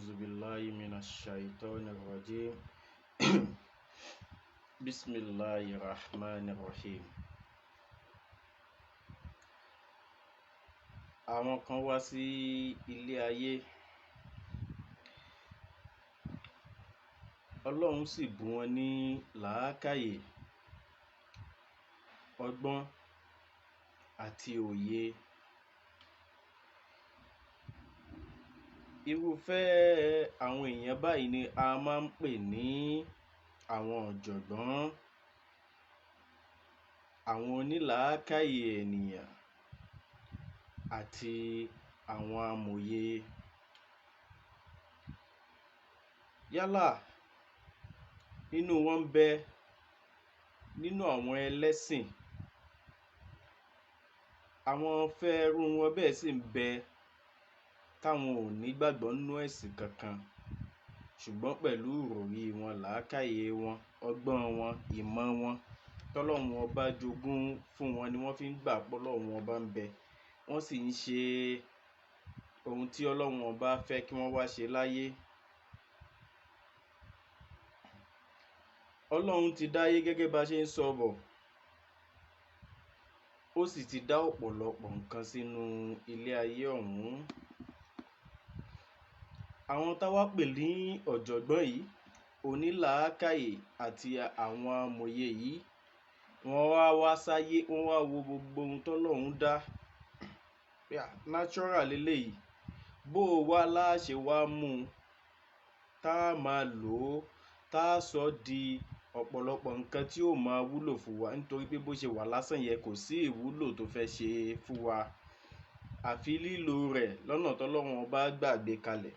أعوذ بالله من الشيطان الرجيم بسم الله الرحمن الرحيم. Àwọn kan wá sí ilé ayé, Ọlọ́run sì bù wọ́n ní làákàyè, ọgbọ́n àti òye. Irúfẹ́ àwọn èèyàn báyìí ni a máa ń pè ní àwọn ọ̀jọ̀gbọ́n, àwọn onílàákàyè ènìyàn àti àwọn amòye. Yálà nínú wọn ń bẹ nínú àwọn ẹlẹ́sìn, àwọn fẹ́ẹ́rú wọn bẹ́ẹ̀ sì ń bẹ táwọn ò nígbàgbọ́ nínú ẹ̀sìn kankan, ṣùgbọ́n pẹ̀lú ìròrí wọn, làákàyè wọn, ọgbọ́n wọn, ìmọ̀ wọn tọ́lọ́run ọba jogún fún wọn ni wọ́n fi ń gbà pé Ọlọ́run ọba ń bẹ, wọ́n sì ń ṣe ohun tí Ọlọ́run ọba fẹ́ kí wọ́n wá ṣe láyé. Ọlọ́run ti dáyé gẹ́gẹ́ bá ṣe ń sọ bọ̀, ó sì ti dá ọ̀pọ̀lọpọ̀ nǹkan sínú ilé ayé ọ̀hún. Àwọn táwa pè ní ọ̀jọ̀gbọ́n yìí, onílàákàyè àti àwọn amòye yìí, wọ́n wá sáyé, wọ́n wá wo gbogbo ohun tọ́lọ́run dá. Natural leléyìí, bó o wá láṣẹ wá mú un tá a máa lò ó, tá a sọ di ọ̀pọ̀lọpọ̀ nǹkan tí ó máa wúlò fún wa, nítorí pé bó ṣe wà lásán yẹn kò sí ìwúlò tó fẹ́ ṣe fún wa, àfi lílo rẹ̀ lọ́nà tọ́lọ́run ọba gbàgbé kalẹ̀.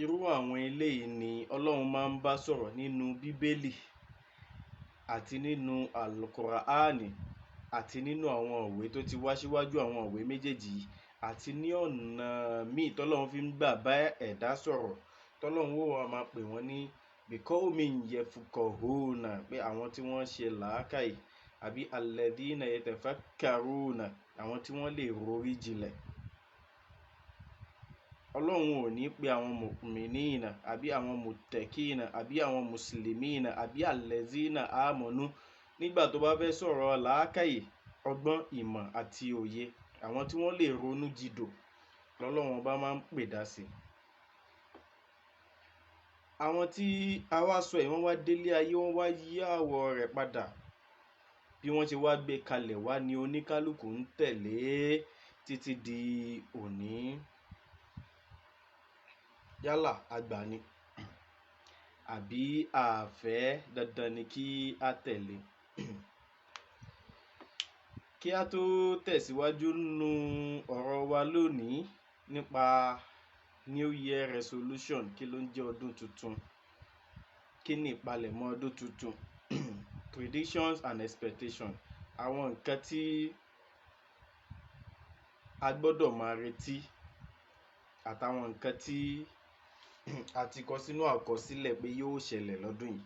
Irú àwọn eléyìí ni Ọlọ́run máa ń bá sọ̀rọ̀ nínú Bíbélì àti nínú Al-Qur'ani àti nínú àwọn ìwé tó ti wá síwájú àwọn ìwé méjèèjì, àti ní ọ̀nà míì tọ́lọ́run fi ń gbà bá ẹ̀dá sọ̀rọ̀, tọ́lọ́run ó wá máa pè wọ́n ní biqawmin yafqahuna, pé àwọn tí wọ́n ṣe làákàyè, àbí alladhina yatafakkaruna, àwọn tí wọ́n lè rorí jinlẹ̀. Ọlọ́run ò ní pe àwọn mu'minina àbí àwọn muttaqina àbí àwọn muslimina àbí allazina amanu nígbà tó bá fẹ́ sọ̀rọ̀ làákàyè, ọgbọ́n, ìmọ̀ àti òye, àwọn tí wọ́n lè ronú jìdò lọ́lọ́run ọba máa ń pè dá sí. Àwọn tí a wá sọ yìí, wọ́n wá délé ayé, wọ́n wá yí àwọ̀ rẹ̀ padà, bí wọ́n ṣe wá gbé kalẹ̀ wá ní oníkálukú ń tẹ̀lé títí di òní. Yálà àgbà ni àbí àfẹ́, dandan ni kí a tẹ̀lé. Kí a tó tẹ̀síwájú nínú ọ̀rọ̀ wa lónìí nípa New Year resolution, kí ló ń jẹ́ ọdún tuntun, kí ni ìpalẹ̀mọ́ ọdún tuntun predictions and expectations, àwọn nǹkan tí a gbọ́dọ̀ máa retí àtàwọn nǹkan tí a ti kọ sínú àkọsílẹ̀ pé yóò ṣẹlẹ̀ lọ́dún yìí.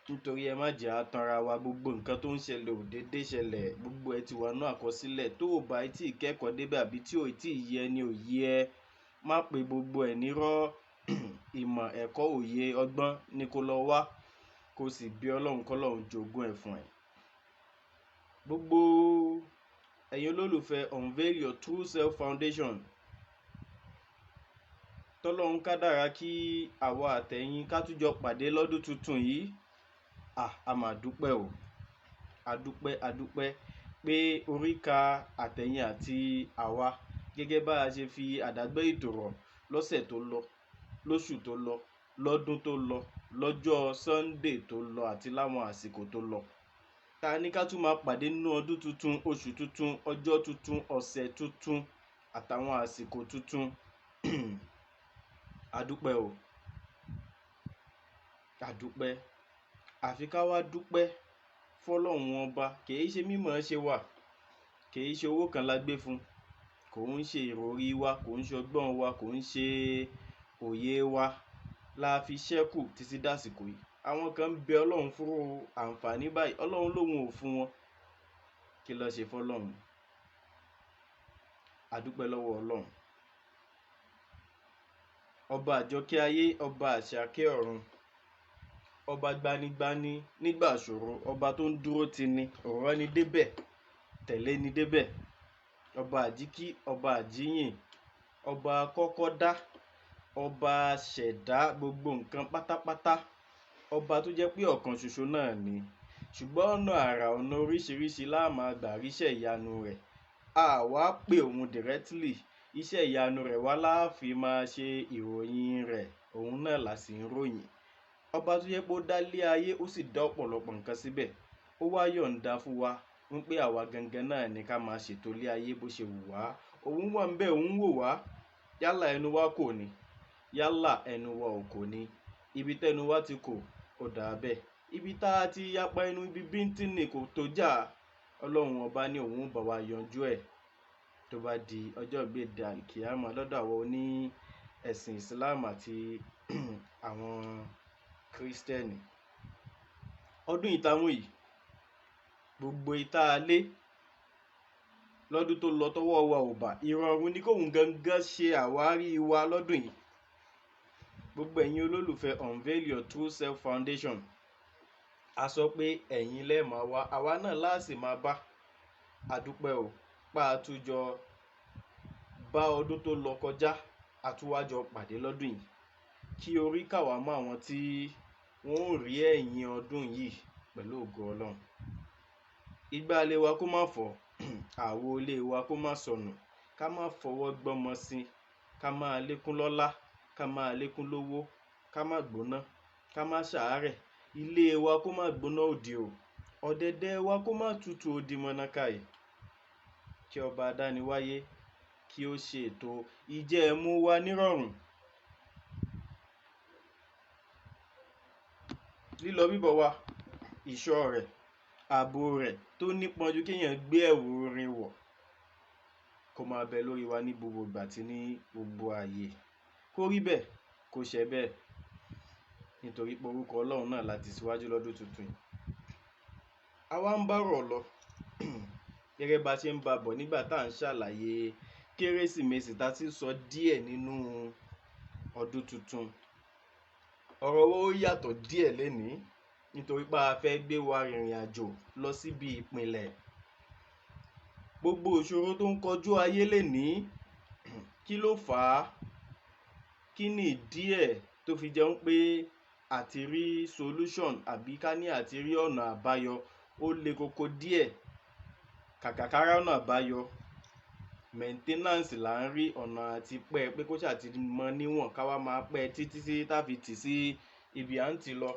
Nítorí ẹ má jẹ́ a tanra wa, gbogbo nǹkan tó ń ṣẹlẹ̀ ò déédéé ṣẹlẹ̀, gbogbo ẹ ti wà nínú àkọsílẹ̀. Tó o bá tí ì kẹ́kọ̀ọ́ débẹ̀ àbí tí ò tí ì yé ni ò yé ẹ, má pe gbogbo ẹ̀ nírọ́. Ìmọ̀, ẹ̀kọ́, òye, ọgbọ́n ni kó lọ wá, kó sì bí Ọlọ́run kọ́lọ́run jogún ẹ̀ fún ẹ. Gbogbo ẹ̀yin olólùfẹ́ Unveil Your True Self Foundation, tọ́lọ́run kádàrá kí àwa àtẹ̀yin ká tún jọ pàdé lọ́dún tuntun yìí, a máa dúpẹ́ o, adúpẹ́ pé orí ka àtẹ̀yin àti àwa, gẹ́gẹ́ bá a ṣe fi àdágbé ètò rọ̀ lọ́sẹ̀ tó lọ, lóṣù tó lọ, lọ́dún tó lọ, lọ́jọ́ Sunday tó lọ àti láwọn àsìkò tó lọ. Ta ní ká tún máa pàdé nínú ọdún tuntun, oṣù tuntun, ọjọ́ tuntun, ọ̀sẹ̀ tuntun àtàwọn àsìkò tuntun. Adúpẹ́ o, adúpẹ́. Àfi ká wá dúpẹ́ fọ́lọ́run ọba, kìí ṣe mímọ̀ ṣe wà, kìí ṣe owó kan la gbé fún, kò ń ṣe ìròrí wa, kò ń ṣe ọgbọ́n wa, kò ń ṣe òye wa la fi ṣẹ́kù títí dásìkò yìí. Àwọn kan ń bẹ Ọlọ́run fún àǹfààní báyìí, Ọlọ́run lòun ò fún wọn, kí ló ṣe fọ́lọ́run? Adúpẹ́ lọ́wọ́ Ọlọ́run. ọba àjọkẹ́ ayé, ọba àṣàkẹ́ ọ̀run, ọba gbanigbani nígbà ìṣòro, ọba tó ń dúró ti ni, ọ̀rọ̀ ni débẹ̀, tẹ̀lé ni débẹ̀, ọba àjíkí, ọba àjíyìn, ọba kọ́kọ́ dá, ọba ṣẹ̀dá gbogbo nǹkan pátápátá, ọba tó jẹ́ pé ọ̀kan ṣoṣo náà ni, ṣùgbọ́n ọ̀nà àrà ọ̀nà oríṣiríṣi la máa gbà ríṣẹ́ ìyanu rẹ̀. A wá pè òun directly, iṣẹ́ ìyanu rẹ̀ wá láàfin máa ṣe ìròyìn rẹ̀, òun náà là sì ń ròyìn. Ọba tó jẹ́ pé ó dá lé ayé, ó sì dá ọ̀pọ̀lọpọ̀ nǹkan síbẹ̀, ó wá yọ̀ǹda fún wa ń pé àwa gangan náà ni ká máa ṣètò lé ayé bó ṣe wù wá. Òun wà ń bẹ̀, òun wò wá, yálà ẹnu wa kò ní, yálà ẹnu wa ò kò ní, ibi tẹnu wa ti kò ó dà bẹ́ẹ̀, ibi tá a ti yapa ẹnu, ibi bíntín ni kò tó jà. Ọlọ́run ọba ní òun bá wa yanjú ẹ̀ tó bá di ọjọ́ ìgbéǹde àlìkìyámà lọ́dọ̀ àwọn oní ẹ̀sìn Islam àti àwọn Kírísítẹ́nì. Ọdún ìtàwọn yìí, gbogbo ìta alé lọ́dún tó lọ tọ́wọ́ wa ò bà, ìrọ̀rùn ni kóhun gangan ṣe àwárí wa lọ́dún yìí. Gbogbo ẹ̀yin olólùfẹ́ Unveil Your True Self Foundation, a sọ pé ẹ̀yin lẹ́ẹ̀ máa wá, àwa náà láàsì máa bá. Àdúpẹ́ o, pa àtújọ bá ọdún tó lọ kọjá, àtúwájọ pàdé lọ́dún yìí, kí orí káwa mọ́ àwọn tí wọ́n ò rí ẹ̀yìn ọdún yìí pẹ̀lú ògo Ọlọ́run. Igbá ilé wa kó má fọ́, àwo ilé wa kó má sọnù, ká má fọwọ́ gbọ́mọ sí, ká máa lékún lọ́lá, ká máa lékún lówó, ká má gbóná, ká má ṣàárẹ̀, ilé wa kó má gbóná òdì o, ọ̀dẹ̀dẹ̀ wa kó má tutù òdì mọ́nákàì. Kí ọba adániwáyé kí ó ṣe ètò ìjẹ ẹ̀mú wa nírọ̀rùn. Lílọ bíbọ̀ wa, ìṣọ́ rẹ̀, ààbò rẹ̀ tó nípọn ju kéèyàn gbé ẹ̀wù orin wọ̀, kó máa bẹ lórí wa ní gbogbo ìgbà àti ní gbogbo ààyè. Kó rí bẹ́ẹ̀, kó ṣẹ bẹ́ẹ̀, nítorí pé orúkọ Ọlọ́run náà láti síwájú lọ́dún tuntun yìí. Àwa ń bárọ̀ lọ gẹ́gẹ́ bá ṣe ń bá bọ̀ nígbà tá à ń ṣàlàyé Kérésìmesì, tá ti sọ díẹ̀ nínú ọdún tuntun. Ọ̀rọ̀ wo yàtọ̀ díẹ̀ lénìí nítorí pé a fẹ́ gbé wa rìnrìn àjò lọ síbi ìpìlẹ̀. Gbogbo ìṣòro tó ń kọjú ayé lénìí, kí ló fà á? Kí ni ìdí ẹ̀ tó fi jẹun pé àti rí solution àbí ká ní àti rí ọ̀nà àbáyọ ó le koko díẹ̀? Kàkà ká rí ọ̀nà àbáyọ, maintenance là ń rí, ọ̀nà àti pẹ́ pé kó ṣàti mọ níwọ̀n, ká wá máa pẹ́ títí sí tá fi tì sí ibi à ń ti lọ.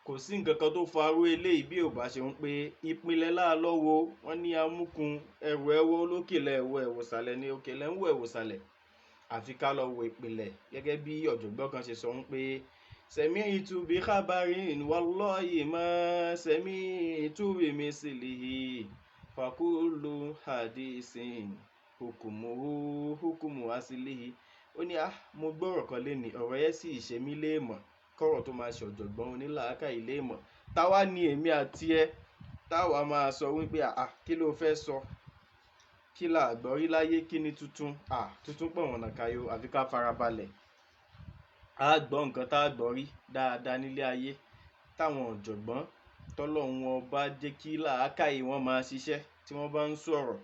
Kò sí nǹkan kan tó farú eléyìí bí ò bá ṣe ń pé ìpìlẹ̀ láàlọ́wọ́ wọn ní amúkun ẹ̀wù ẹ̀wọ̀ olókèlè ẹ̀wọ̀ ẹ̀wòsàlẹ̀ ní òkèlè ń wọ ẹ̀wòsàlẹ̀. Àfi ká lọ wo ìpìlẹ̀ gẹ́gẹ́ bí ọ̀jọ̀gbọ́n kan ṣe sọ ń pé sami'tu bi khabarin wallahi ma sami'tu bi mislihi fakullu hadisin hukumuhu aslihi. Ó ní mo gbọ́rọ̀ kan lénìí, ọ̀rọ̀ yẹn sì ṣe mí léèmọ̀, kọ́rọ̀ tó máa ṣe ọ̀jọ̀gbọ́n onílàákàyè léèmọ̀. Táwa ni èmi àti ẹ táwa máa sọ wípé kí ló fẹ́ sọ, kí là gbọ́ rí láyé, kí ni tuntun? Tuntun pọ̀ wọ̀nà kayo, àfi ká farabalẹ̀. A gbọ́ nǹkan tá a gbọ́ rí dáadáa nílé ayé, táwọn ọ̀jọ̀gbọ́n tọ́lọ́run ọba jẹ́ kí làákàyè wọn máa ṣiṣẹ́ tí wọ́n bá ń sọ̀rọ̀.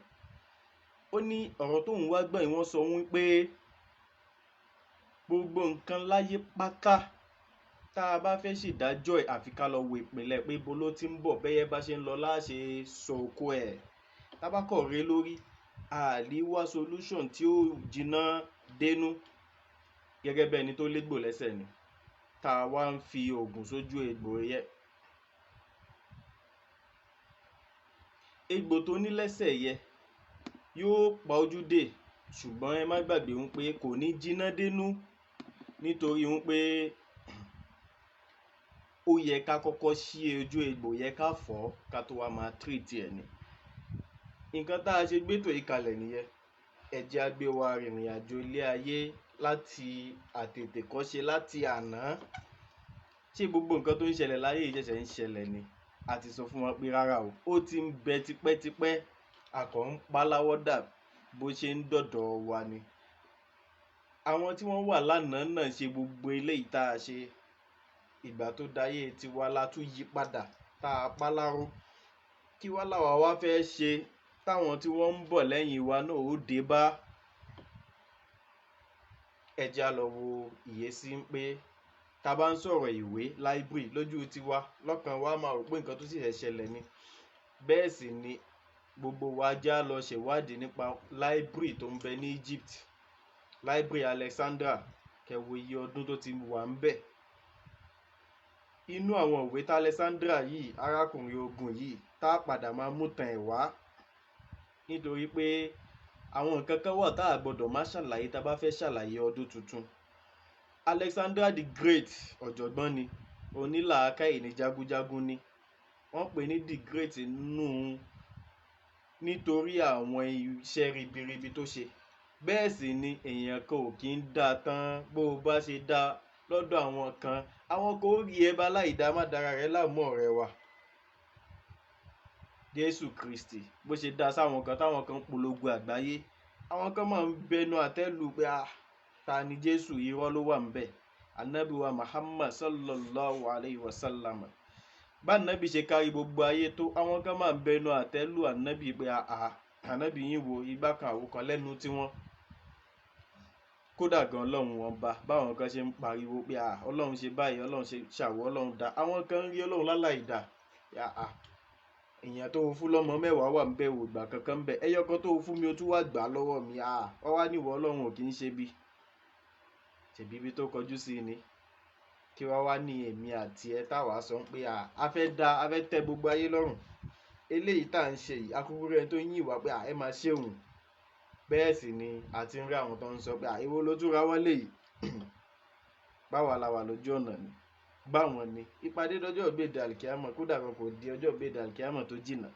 Ó ní ọ̀rọ̀ tóun wá gbọ́ yìí, wọ́n sọ wípé gbogbo nǹkan láyé pátá tá a bá fẹ́ ṣèdájọ́ ẹ̀, àfi ká lọ wo ìpìlẹ̀ pé ibo ló ti ń bọ̀, bẹ́yẹ bá ṣe ń lọ láṣẹ sọ oko ẹ̀. Tábákọ̀ rẹ lórí, àlè wá solution tí ó jiná dénú gẹ́gẹ́ bẹ́ẹ̀ ni tó légbò lẹ́sẹ̀ ni, tá a wá ń fi oògùn sójú egbò yẹ. Egbò tó ní lẹ́sẹ̀ yẹ yóò pa ojú dé, ṣùgbọ́n ẹ má gbàgbé wípé kò ní jiná dénú, nítorí wípé ó yẹ ká kọ́kọ́ ṣí ojú egbò yẹ ká fọ́ ká tó wá máa treat ẹ̀ ni. Nǹkan tá a ṣe gbétò ìkàlẹ̀ nìyẹn. Ẹ jẹ́ á gbé wa rìnrìn àjò ilé ayé láti àtètèkọ́ṣe, láti àná. Ṣé gbogbo nǹkan tó ń ṣẹlẹ̀ láyé yìí ṣẹ̀ṣẹ̀ ń ṣẹlẹ̀ ni? A ti sọ fún wọn pé rárá o, ó ti ń bẹ tipẹ́tipẹ́, àkọ́ ń paláwọ́ dà bó ṣe ń dọ̀dọ̀ wa ni. àwọn tí wọ́n wà lánàá náà ṣe gbogbo eléyìí tá a ṣe. Ìgbà tó dayé tiwa la tún yí padà tá a pa láró. Kí wá làwa wá fẹ́ ṣe táwọn tí wọ́n ń bọ̀ lẹ́yìn wa náà ó dé bá. Ẹ jẹ́ á lọ wo ìyésí pé tá bá ń sọ̀rọ̀ ìwé library lójú tiwa lọ́kàn wa máa rò pé nǹkan tó sì ṣẹlẹ̀ ni. Bẹ́ẹ̀ sì ni gbogbo wa já lọ ṣèwádìí nípa library tó ń bẹ ní Egypt, library Alexandria, kẹwo iye ọdún tó ti wà ń bẹ̀. Inú àwọn ìwé tí Alexandria yìí, arákùnrin ogun yìí, tá a padà máa mú tàn ẹ̀ wá, nítorí pé àwọn nǹkan kan wà tá a gbọ́dọ̀ má ṣàlàyé tá a bá fẹ́ ṣàlàyé ọdún tuntun. Alexander the Great ọ̀jọ̀gbọ́n ni, onílàákàyè ní, jagunjagun ni. Wọ́n pè ní the Great nítorí àwọn iṣẹ́ ribiribi tó ṣe. Bẹ́ẹ̀ sì ni èèyàn kan ò kí ń dá tán bó o bá ṣe dá lọ́dọ̀ àwọn kan. Àwọn kan ó rí ẹ bá láìdá, má dára rẹ láàmú ọ̀rẹ́ wa. Jésù Kristi bó ṣe dá sáwọn kan táwọn kan polongo àgbáyé, àwọn kan máa ń bẹnu àtẹ́lù pé ta ni Jésù, irọ́ ló wà ń bẹ̀. Ànábì wa Muhammad sallallahu alayhi wa sallam, bá ànábì ṣe kárí gbogbo ayé tó, àwọn kan máa ń bẹnu àtẹ́lù ànábì pé ànábì yín wo igbá kan àwo kan lẹ́nu tiwọn. Kódà gan Ọlọ́run wọn bá báwọn kan ṣe ń pariwo pé Ọlọ́run ṣe báyìí, Ọlọ́run ṣe ṣàwọ̀, Ọlọ́run dá. Àwọn kan ń rí Ọlọ́run láláì dá. Èèyàn tó fún lọ́mọ mẹ́wàá wà ń bẹ̀ wò gbà kankan ń bẹ̀. Ẹyọ kan tó fún mi o tún wá gbà lọ́wọ́ mi. Ọ wá níwọ̀ Ọlọ́run ò kì í ṣe bí. Ṣèbí ibi tó kọjú sí ni. Kí wá ní èmi àti ẹ táwa sọ pé a fẹ́ tẹ́ gbogbo ayé lọ́rùn. Eléyìí tá à ń ṣe yìí, akúkú rẹ̀ tó yìn wá pé ẹ máa ṣe òun. Bẹ́ẹ̀ sì ni a ti ń rí àwọn tó ń sọ pé èwo ló tún ra wọlé yìí. Báwa la wà lójú ọ̀nà ni. Báwọn ni ìpàdé dọjọ́ ìgbéde àlìkíámọ̀, kódà kan kò di ọjọ́ ìgbéde àlìkíámọ̀ tó jìnnà.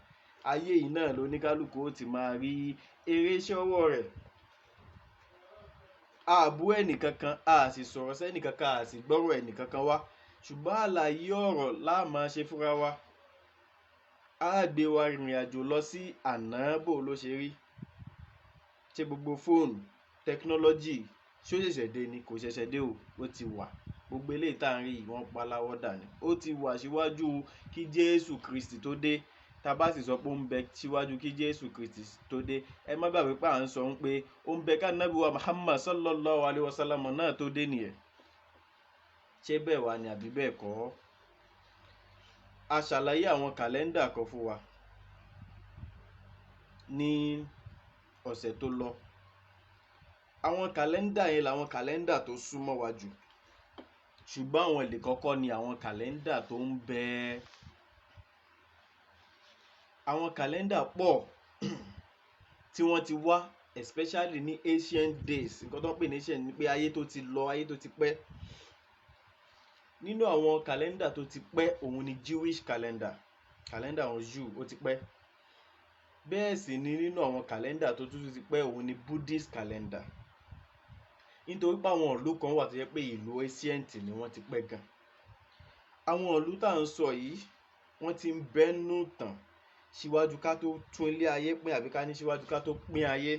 Ayé yìí náà ló ní kálukú ó ti máa rí eré iṣẹ́ ọwọ́ rẹ̀. A bú ẹnìkankan, a sì sọ̀rọ̀ sẹ́nìkankan, a sì gbọ́rọ̀ ẹnìkankan wá. Ṣùgbọ́n àlàyé ọ̀rọ̀ la máa ṣe fúnra wa. A gbé wa rìnrìn àjò lọ sí àná bó ló ṣe rí. Ṣé gbogbo fóònù, tẹkinọ́lọ́jì, ṣó ṣẹ̀ṣẹ̀ dé ni? Kò ṣẹ̀ṣẹ̀ dé o, ó ti wà. Gbogbo eléyìí tá à ń rí yìí wọ́n pa láwọ́ dà ni. Ó ti wà síwájú kí Jésù Kristi tó dé. Tá bá sì sọ pé ó ń bẹ síwájú kí Jésù Kristi tó dé, ẹ má gbàgbé pé à ń sọ pé ó ń bẹ ká Ànábì wa Muhammad sallallahu alayhi wa sallam náà tó dé nìyẹn. Ṣé bẹ́ẹ̀ wá ni àbí bẹ́ẹ̀ kọ́? A ṣàlàyé àwọn kàlẹ́ndà kan fún wa ní ọ̀sẹ̀ tó lọ. Àwọn kàlẹ́ndà yẹn làwọn kàlẹ́ndà tó súnmọ́ wa jù. Ṣùgbọ́n àwọn èlé kọ́kọ́ ni àwọn kàlẹ́ndà tó ń bẹ. Àwọn kàlẹ́ndà pọ̀ tí wọ́n ti wá, especially ní ancient days. Nǹkan tó ń pè ní ancient ni pé ayé tó ti lọ, ayé tó ti pẹ́. Nínú àwọn kàlẹ́ndà tó ti pẹ́, òun ni Jewish calendar. Kàlẹ́ndà àwọn Jew ó ti pẹ́. Bẹ́ẹ̀ sì ni nínú àwọn kàlẹ́ndà tó tún ti pẹ́, òun ni Buddhist calendar. Nítorí pé àwọn ìlú kan wà tó jẹ́ pé ìlú ancient ni wọ́n ti pẹ́ gan. Àwọn ìlú tá à ń sọ yìí, wọ́n ti ń bẹ́nu tàn síwájú ká tó tún ilé ayé pín, àbí ká ní síwájú ká tó pín ayé.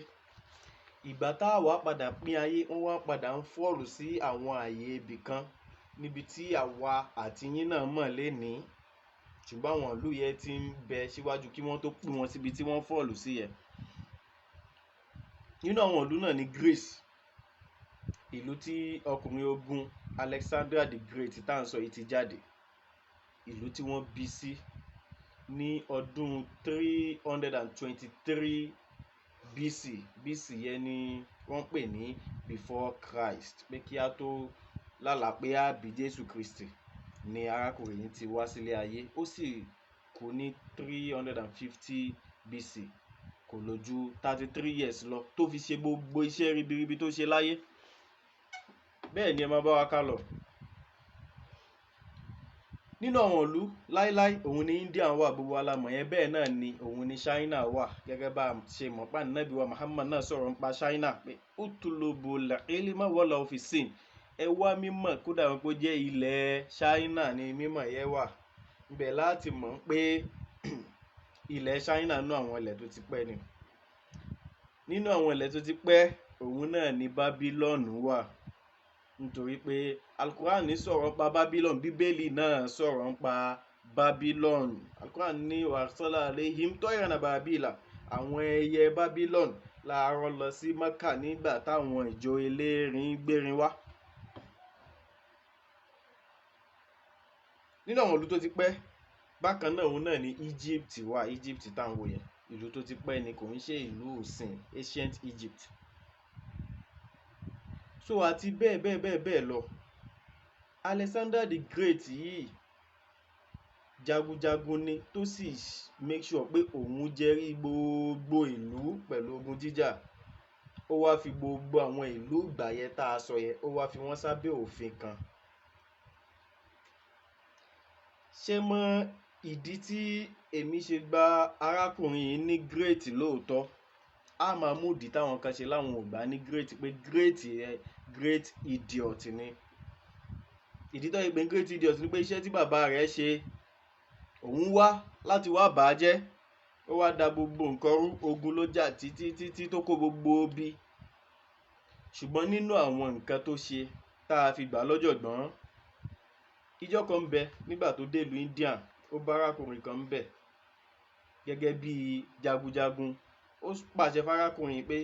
Ìgbà tá a wá padà pín ayé, wọ́n wá padà ń fọ́ọ̀lù sí àwọn ààyè ibì kan níbi tí àwa àti yín náà mọ̀ lénìí. Ṣùgbọ́n àwọn ìlú yẹn ti ń bẹ síwájú kí wọ́n tó pín wọn síbi tí wọ́n fọ́ọ̀lù sí yẹn. Nínú àwọn ìlú náà ni Greece, ìlú tí ọkùnrin ogun Alexander the Great tá à ń sọ yìí ti jáde. Ìlú tí wọ́n bí sí ní ọdún 323 BC. BC yẹn ni wọ́n pè ní before Christ, pé kí a tó lálàá pé a bí Jésù Kristi ni arákùnrin yìí ti wá sílé ayé. Ó sì kú ní 350 BC. Kò lò ju 33 years lọ tó fi ṣe gbogbo iṣẹ́ ribiribi tó ṣe láyé. Bẹ́ẹ̀ ni ẹ máa bá wa ká lọ. Nínú àwọn ìlú láíláí, òun ni India wà, gbogbo alamọ̀ yẹn. Bẹ́ẹ̀ náà ni òun ni China wà. Gẹ́gẹ́ bá a ṣe mọ̀ pé Ànábì wa Muhammad náà sọ̀rọ̀ nípa China pé utulubul ilma wala fi Sin. Ẹ wá mímọ̀, kódà wọn pé ó jẹ́ ilẹ̀ China ni mímọ̀ yẹn wà. Ibẹ̀ láti mọ̀ pé ilẹ̀ China nínú àwọn ilẹ̀ tó ti pẹ́ ni. Nínú àwọn ilẹ̀ tó ti pẹ́, òun náà ni Babylon wà, nítorí pé alukuran sọ̀rọ̀ nípa Babylon, bíbélì náà sọ̀rọ̀ nípa Babylon. Alukuran ní wàsálà alayhim tọ́yìnrán Babila, àwọn ẹyẹ Babylon láàárọ̀ lọ sí Mẹ́kà nígbà táwọn ìjọ elérin gbérin wá. Nínú àwọn ìlú tó ti pẹ́ bákan náà òun náà ni Egypt wà. Egypt táwọn wò yẹn ìlú tó ti pẹ́ ni, kò ń ṣe ìlú òsìn, ancient Egypt. So àti bẹ́ẹ̀ bẹ́ẹ̀ bẹ́ẹ̀ bẹ́ẹ̀ lọ. Alexander the Great yìí jagunjagun ni tó sì make sure pé òun jẹ́rí gbogbo ìlú pẹ̀lú ogun jíjà. Ó wá fi gbogbo àwọn ìlú ìgbà yẹn tá a sọ yẹn, ó wá fi wọ́n sábẹ́ òfin kan. Ṣé mọ ìdí tí èmi ṣe gba arákùnrin yìí ní great lóòótọ́? A máa mú ìdí táwọn kan ṣe láwọn ò gbà ní great, pé great yẹn great idiot ni. Ìdí tó yẹ pé great idiot ni pé iṣẹ́ tí bàbá rẹ̀ ṣe òun wá láti wá bàá jẹ́, ó wá da gbogbo nǹkan rú, ogun ló jà títí tó kó gbogbo bí. Ṣùgbọ́n nínú àwọn nǹkan tó ṣe tá a fi gbà lọ́jọ̀gbọ́n, ìjọ kan ń bẹ nígbà tó dé ìlú India, ó bá arákùnrin kan ń bẹ gẹ́gẹ́ bí jagunjagun. Ó pàṣẹ fárákùnrin pé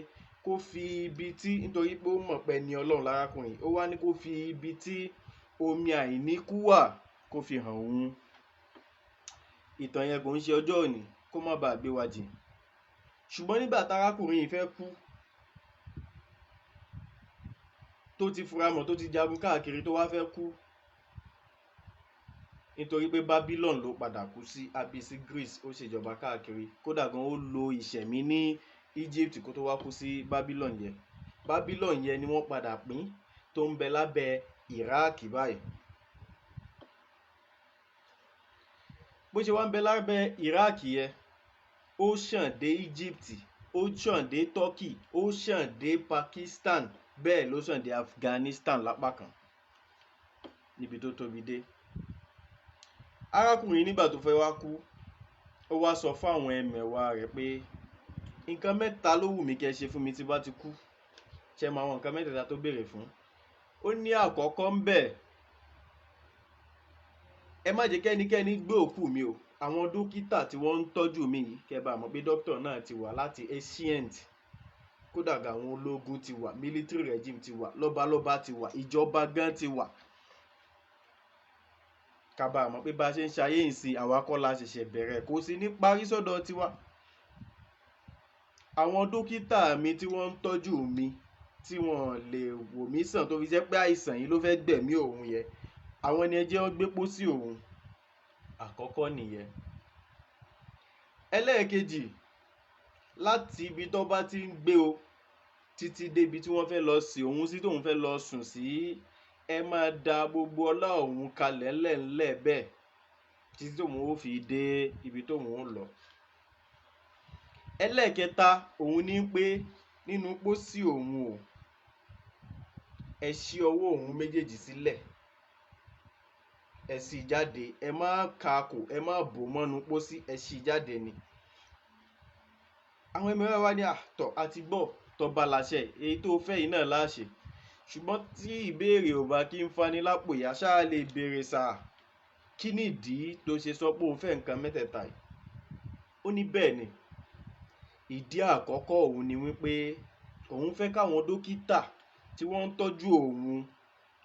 kó fi ibi tí, nítorí pé ó mọ̀ pé ní Ọlọ́run lárákùnrin, ó wá ní kó fi ibi tí omi àìníkú wà kó fi hàn òun. Ìtàn yẹn kò ń ṣe ọjọ́ òní kó má bàa gbé wa jìn. Ṣùgbọ́n nígbà tárákùnrin yìí fẹ́ kú, tó ti fura mọ̀, tó ti jagun káàkiri, tó wá fẹ́ kú, nítorí pé Babylon ló padà kú sí, àbí sí Greece, ó ṣèjọba káàkiri, kódà gan ó lo ìṣẹ̀mí ní Egypt kó tó wá kú sí Babylon yẹn. Babylon yẹn ni wọ́n padà pín, tó ń bẹ lábẹ́ Iraq báyìí. Bó ṣe wá ń bẹ lábẹ́ Iraq yẹn, ó ṣàn dé Egypt, ó ṣàn dé Turkey, ó ṣàn dé Pakistan, bẹ́ẹ̀ ló ṣàn dé Afghanistan lápá kan, níbi tó tóbi dé. Arákùnrin nígbà tó fẹ́ wá kú, ó wá sọ fún àwọn ẹmẹ̀wà rẹ̀ pé nǹkan mẹ́ta ló wù mí kẹ́ ṣe fún mi tí bá ti kú. Ṣé mọ àwọn nǹkan mẹ́tẹ̀ẹ̀ta tó béèrè fún? Ó ní àkọ́kọ́ ń bẹ, ẹ má jẹ́ kẹ́nikẹ́ni gbé òkú mi o. Àwọn dókítà tí wọ́n ń tọ́jú mi yìí, kẹ́ bá mọ̀ pé dókítà náà ti wà láti ancient, kódà gan àwọn ológun ti wà, military regime ti wà, lọ́balọ́ba ti wà, ìjọba gan ti wà. Ká bá mọ̀ pé bá ṣe ń ṣayé ìsìn, àwa kọ́ la ṣẹ̀ṣẹ̀ bẹ̀rẹ̀, kò sí ní parí sọ́dọ̀ tiwa. Àwọn dókítà mi tí wọ́n ń tọ́jú mi, tí wọ́n lè wò mí sàn tó fi jẹ́ pé àìsàn yìí ló fẹ́ gbẹ̀mí òun yẹn, àwọn ẹni ẹjẹ́ wọ́n gbé pósí òun. Àkọ́kọ́ nìyẹn. Ẹlẹ́ẹ̀kejì, láti ibi tó bá ti ń gbé o títí débi tí wọ́n fẹ́ lọ sí òun sí, tóun fẹ́ lọ sùn sí, ẹ máa da gbogbo ọlá òun kalẹ̀ ńlẹ̀ bẹ́ẹ̀ títí tóun ó fi dé ibi tóun ó lọ. Ẹlẹ́ẹ̀kẹta, òun ní pé nínú pósí òun o, ẹ ṣí ọwọ́ òun méjèèjì sílẹ̀, ẹ ṣí jáde, ẹ má kakò, ẹ má bò mọ́nu pósí, ẹ ṣí jáde ni. Àwọn ẹmẹ̀wà wá ní àtọ̀ àti gbọ́, tọba láṣẹ, èyí tó fẹ́ yìí náà láṣẹ. Ṣùgbọ́n tí ìbéèrè ò bá kí ń fani lápò ìyá, ṣáà lè béèrè sáà, kí nìdí tó ṣe sọ pé òun fẹ́ nǹkan mẹ́tẹ̀ẹ̀ta yìí? Ó ní bẹ́ẹ̀ ni. Ìdí àkọ́kọ́ òun ni wípé òun fẹ́ káwọn dókítà tí wọ́n ń tọ́jú òun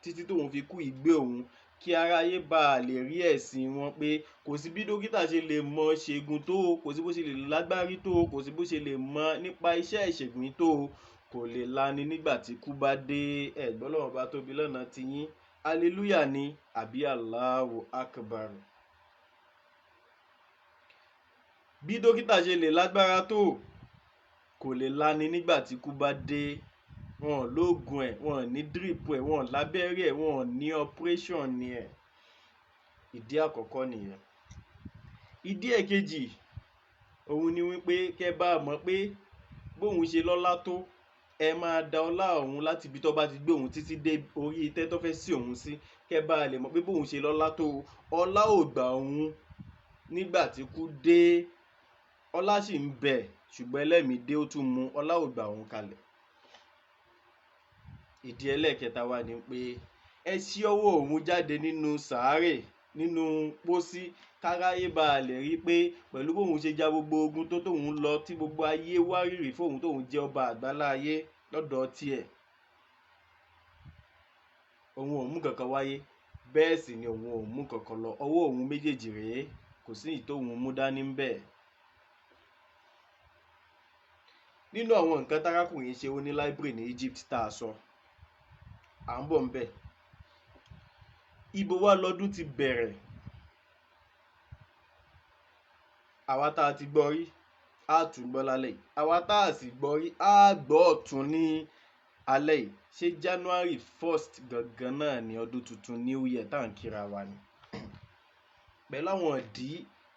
títí tóun fi kú ìgbé òun, kí aráyé bá lè rí ẹ̀sìn wọn, pé kò sí bí dókítà ṣe lè mọ ṣègùn tó, kò sí bó ṣe lè lágbárí tó, kò sí bó ṣe lè mọ nípa iṣẹ́ ìṣègùn tó, kò lè lani nígbà tí kú bá dé. Ẹ̀gbọ́n lọ́wọ́ bá tóbi lọ́nà tiyín, hallelujah ni àbí Allahu Akbar. Bí dókítà ṣe lè lágbára tó, kò lè lani nígbà tí kú bá dé. Wọn lóògùn ẹ̀, wọn ní drip ẹ̀, wọn lábẹ́rẹ́ ẹ̀, wọn ní operation ni ẹ̀. Ìdí àkọ́kọ́ nìyẹn. Ìdí ẹ̀kejì òun ni wípé kẹ́ bá mọ̀ pé bóun ṣe lọ́lá tó, ẹ máa da ọlá òun láti ibi tó bá ti gbé òun títí dé orí itẹ́ tó fẹ́ sí òun sí, kẹ́ bá lè mọ̀ pé bóun ṣe lọ́lá tó, ọlá ò gbà òun nígbà tí kú dé. Ọlá sì ń bẹ, ṣùgbọ́n ẹlẹ́mìí dé, ó tún mú ọlá ò gbà òun kalẹ̀. ìdí ẹlẹ́ẹ̀kẹta wà ní pé ẹ ṣí ọwọ́ òun jáde nínú sàárè nínú pósí káráyé bá a lè rí pé pẹ̀lú bóun ṣe ja gbogbo ogun tó tóun lọ tí gbogbo ayé wárìrì fóun tóun jẹ́ ọba àgbálá ayé lọ́dọ̀ tiẹ̀ òun ò mú kankan wáyé bẹ́ẹ̀ sì ni òun ò mú kankan lọ ọwọ́ òun méjèèjì rèé kò sí ìtóhun mú dání ń bẹ̀. nínú àwọn nǹkan tárákùnrin ṣe ó ní library ní Egypt tá a sọ à ń bọ̀ ń bẹ̀. ibo wá lọ́dún ti bẹ̀rẹ̀ àwa tá a ti gbọ́ rí á tún gbọ́ lálẹ́ yìí àwa tá a sì gbọ́ rí á gbọ́ ọ̀tún ní alẹ́ yìí ṣé January 1st gangan náà ni ọdún tuntun New Year tá à ń kíra wa ni pẹ̀lú àwọn ìdí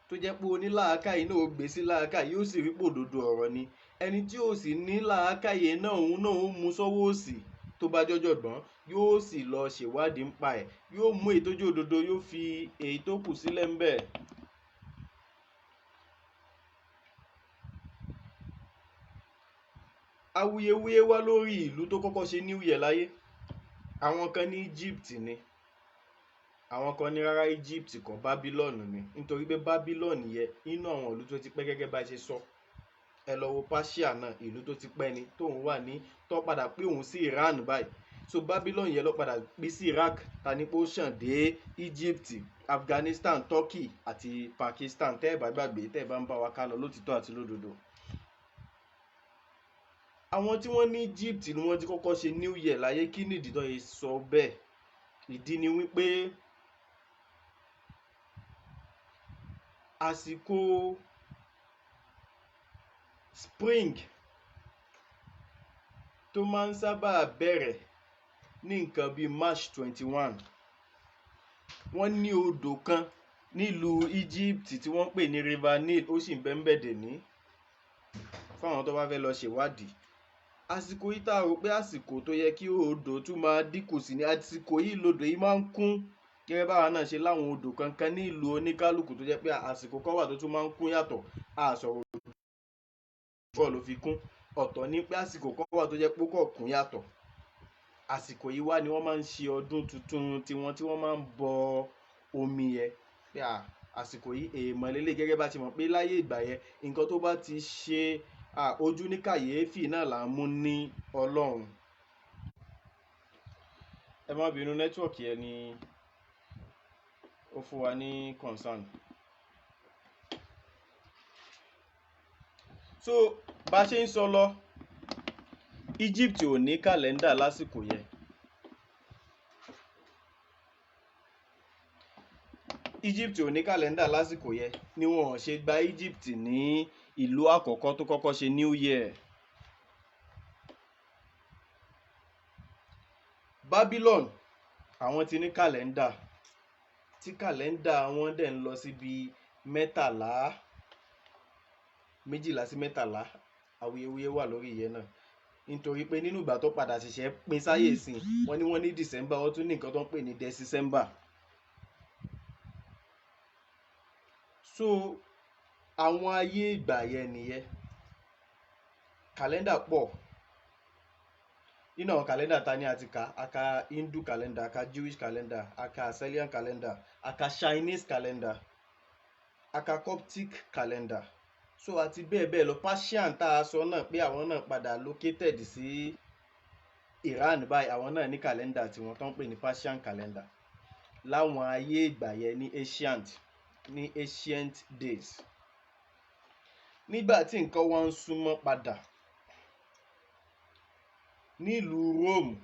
tó jẹ́ pé onílàákàyè náà ó gbé sí làákàyè yóò sì rí pòdodo ọ̀rọ̀ ni ẹni tí ó sì ní làákàyè náà òun náà ó mú sọ́wọ́ òsì tó bá jọ̀jọ̀gbọ́n yóò sì lọ ṣèwádìí ń pa ẹ̀ yóò mú èyí tó jẹ́ òdodo yóò fi èyí tó kù sílẹ̀ ń bẹ̀. awuyewuye wá lórí ìlú tó kọ́kọ́ ṣe New Year láyé àwọn kan ní Egypt ni àwọn kan ní rárá Egypt kọ́ Babylon ni nítorí pé Babylon yẹ inú àwọn ìlú tó ti pẹ́ gẹ́gẹ́ bá ṣe sọ ẹ lọ wo Persia náà ìlú tó ti pẹ́ ni tóun wà ní tó padà pé òun sí Iran báyìí so Babylon yẹ lọ padà pín sí Iraq tani pé ó ṣàn dé Egypt Afghanistan Turkey àti Pakistan tẹ́ ẹ̀ bá gbàgbé tẹ́ ẹ̀ bá ń bá wa ká lọ lótìtọ́ àti lódodo. àwọn tí wọ́n ní Egypt ni wọ́n ti kọ́kọ́ ṣe New Year láyé kí nìdí tó yẹ sọ bẹ́ẹ̀ ìdí ni wípé àsìkò spring tó máa ń sábà bẹ̀rẹ̀ ní nǹkan bíi March 21 wọ́n ní odò kan nílùú Egypt tí wọ́n pè ní River Nile ó sì ń bẹ ńbẹ̀ dèní fáwọn tó bá fẹ́ lọ ṣèwádìí àsìkò yìí tá a rò pé àsìkò tó yẹ kí odò tún máa dínkù sí ni àsìkò yìí lodò yìí máa ń kún gẹ́gẹ́ báwa náà ṣe láwọn odò kankan ní ìlú oníkálukú tó jẹ́ pé àsìkò kan wà tó tún máa ń kún yàtọ̀ àsọ̀rọ̀ bọ́ọ̀ ló fi kún ọ̀tọ̀ ní pé àsìkò kan wà tó jẹ́ pé kò kún yàtọ̀ àsìkò yìí wá ni wọ́n máa ń ṣe ọdún tuntun tiwọn tí wọ́n máa ń bọ omi yẹn pé àsìkò yìí èèmọ̀ lélẹ̀ gẹ́gẹ́ bá ti mọ̀ pé láyé ìgbà yẹn nǹkan tó bá ti ṣe ojú ní kàyéfì náà là ń mú ní Ọlọ́run. ẹ má bínú nẹ́tíwọ̀kì ẹ ni ó fún wa ní concern. so bá ṣe ń sọ lọ Egypt ò ní kàlẹ́ndà lásìkò yẹn Egypt ò ní kàlẹ́ndà lásìkò yẹn ni wọn ò ṣe gba Egypt ní ìlú àkọ́kọ́ tó kọ́kọ́ ṣe New Year. Babylon àwọn ti ní kàlẹ́ndà tí kàlẹ́ndà wọn dẹ̀ ń lọ síbi méjìlá sí mẹ́tàlá awuyewuye wà lórí ìyẹn náà nítorí pé nínú ìgbà tó padà ṣẹ̀ṣẹ̀ pín sáyè sìn wọ́n ní December wọ́n tún ní nǹkan tó ń pè ní December. so àwọn ayé ìgbà yẹn nìyẹn kàlẹ́ndà pọ̀ nínú àwọn kàlẹ́ndà ta ni àti aka Hindu calendar aka Jewish calendar aka Assyrian calendar aka Chinese calendar aka Coptic calendar so àti bẹ́ẹ̀ bẹ́ẹ̀ lọ Persian tá a sọ náà pé àwọn náà padà located sí Iran báyìí àwọn náà ní kàlẹ́ndà tí wọ́n tán pè ní Persian calendar láwọn ayé ìgbà yẹn ní ancient days. nígbà tí nǹkan wá ń súnmọ́ padà nílùú Rome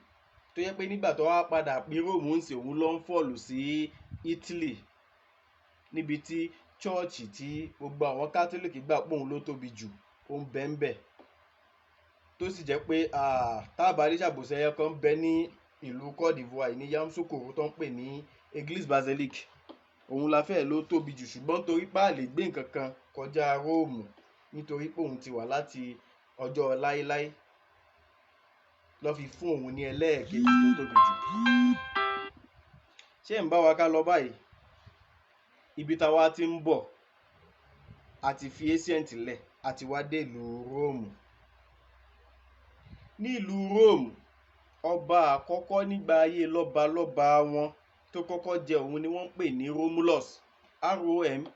tó yẹ pé nígbà tó wá padà pé Rome ń ṣe òun ló ń fọ̀lù sí Italy níbi tí chọ́ọ̀chì tí gbogbo àwọn Catholic gbà pé òun ló tóbi jù ó ń bẹ ń bẹ tó sì jẹ́ pé tábàárí ṣàbòsẹ́yẹ kan bẹ ní ìlú Côte d'Ivoire ní Yamoussoukro tó ń pè ní Église Basilique òun la fẹ́ ló tóbi jù ṣùgbọ́n torí pé a lè gbé nǹkan kan kọjá Róòmù nítorí pé òun ti wà láti ọjọ́ láéláé lọ fi fún òun ní ẹlẹ́ẹ̀kejì tó tóbi jù. ṣé ń bá wa ká lọ báyìí ibi táwa ti ń bọ̀ àti fi ancient lẹ̀ àti wá dé ìlú Róòmù. ní ìlú Róòmù ọba àkọ́kọ́ nígbà ayé lọ́balọ́ba wọn tó kọ́kọ́ jẹ òun ni wọ́n ń pè ní Romulus, Romulus.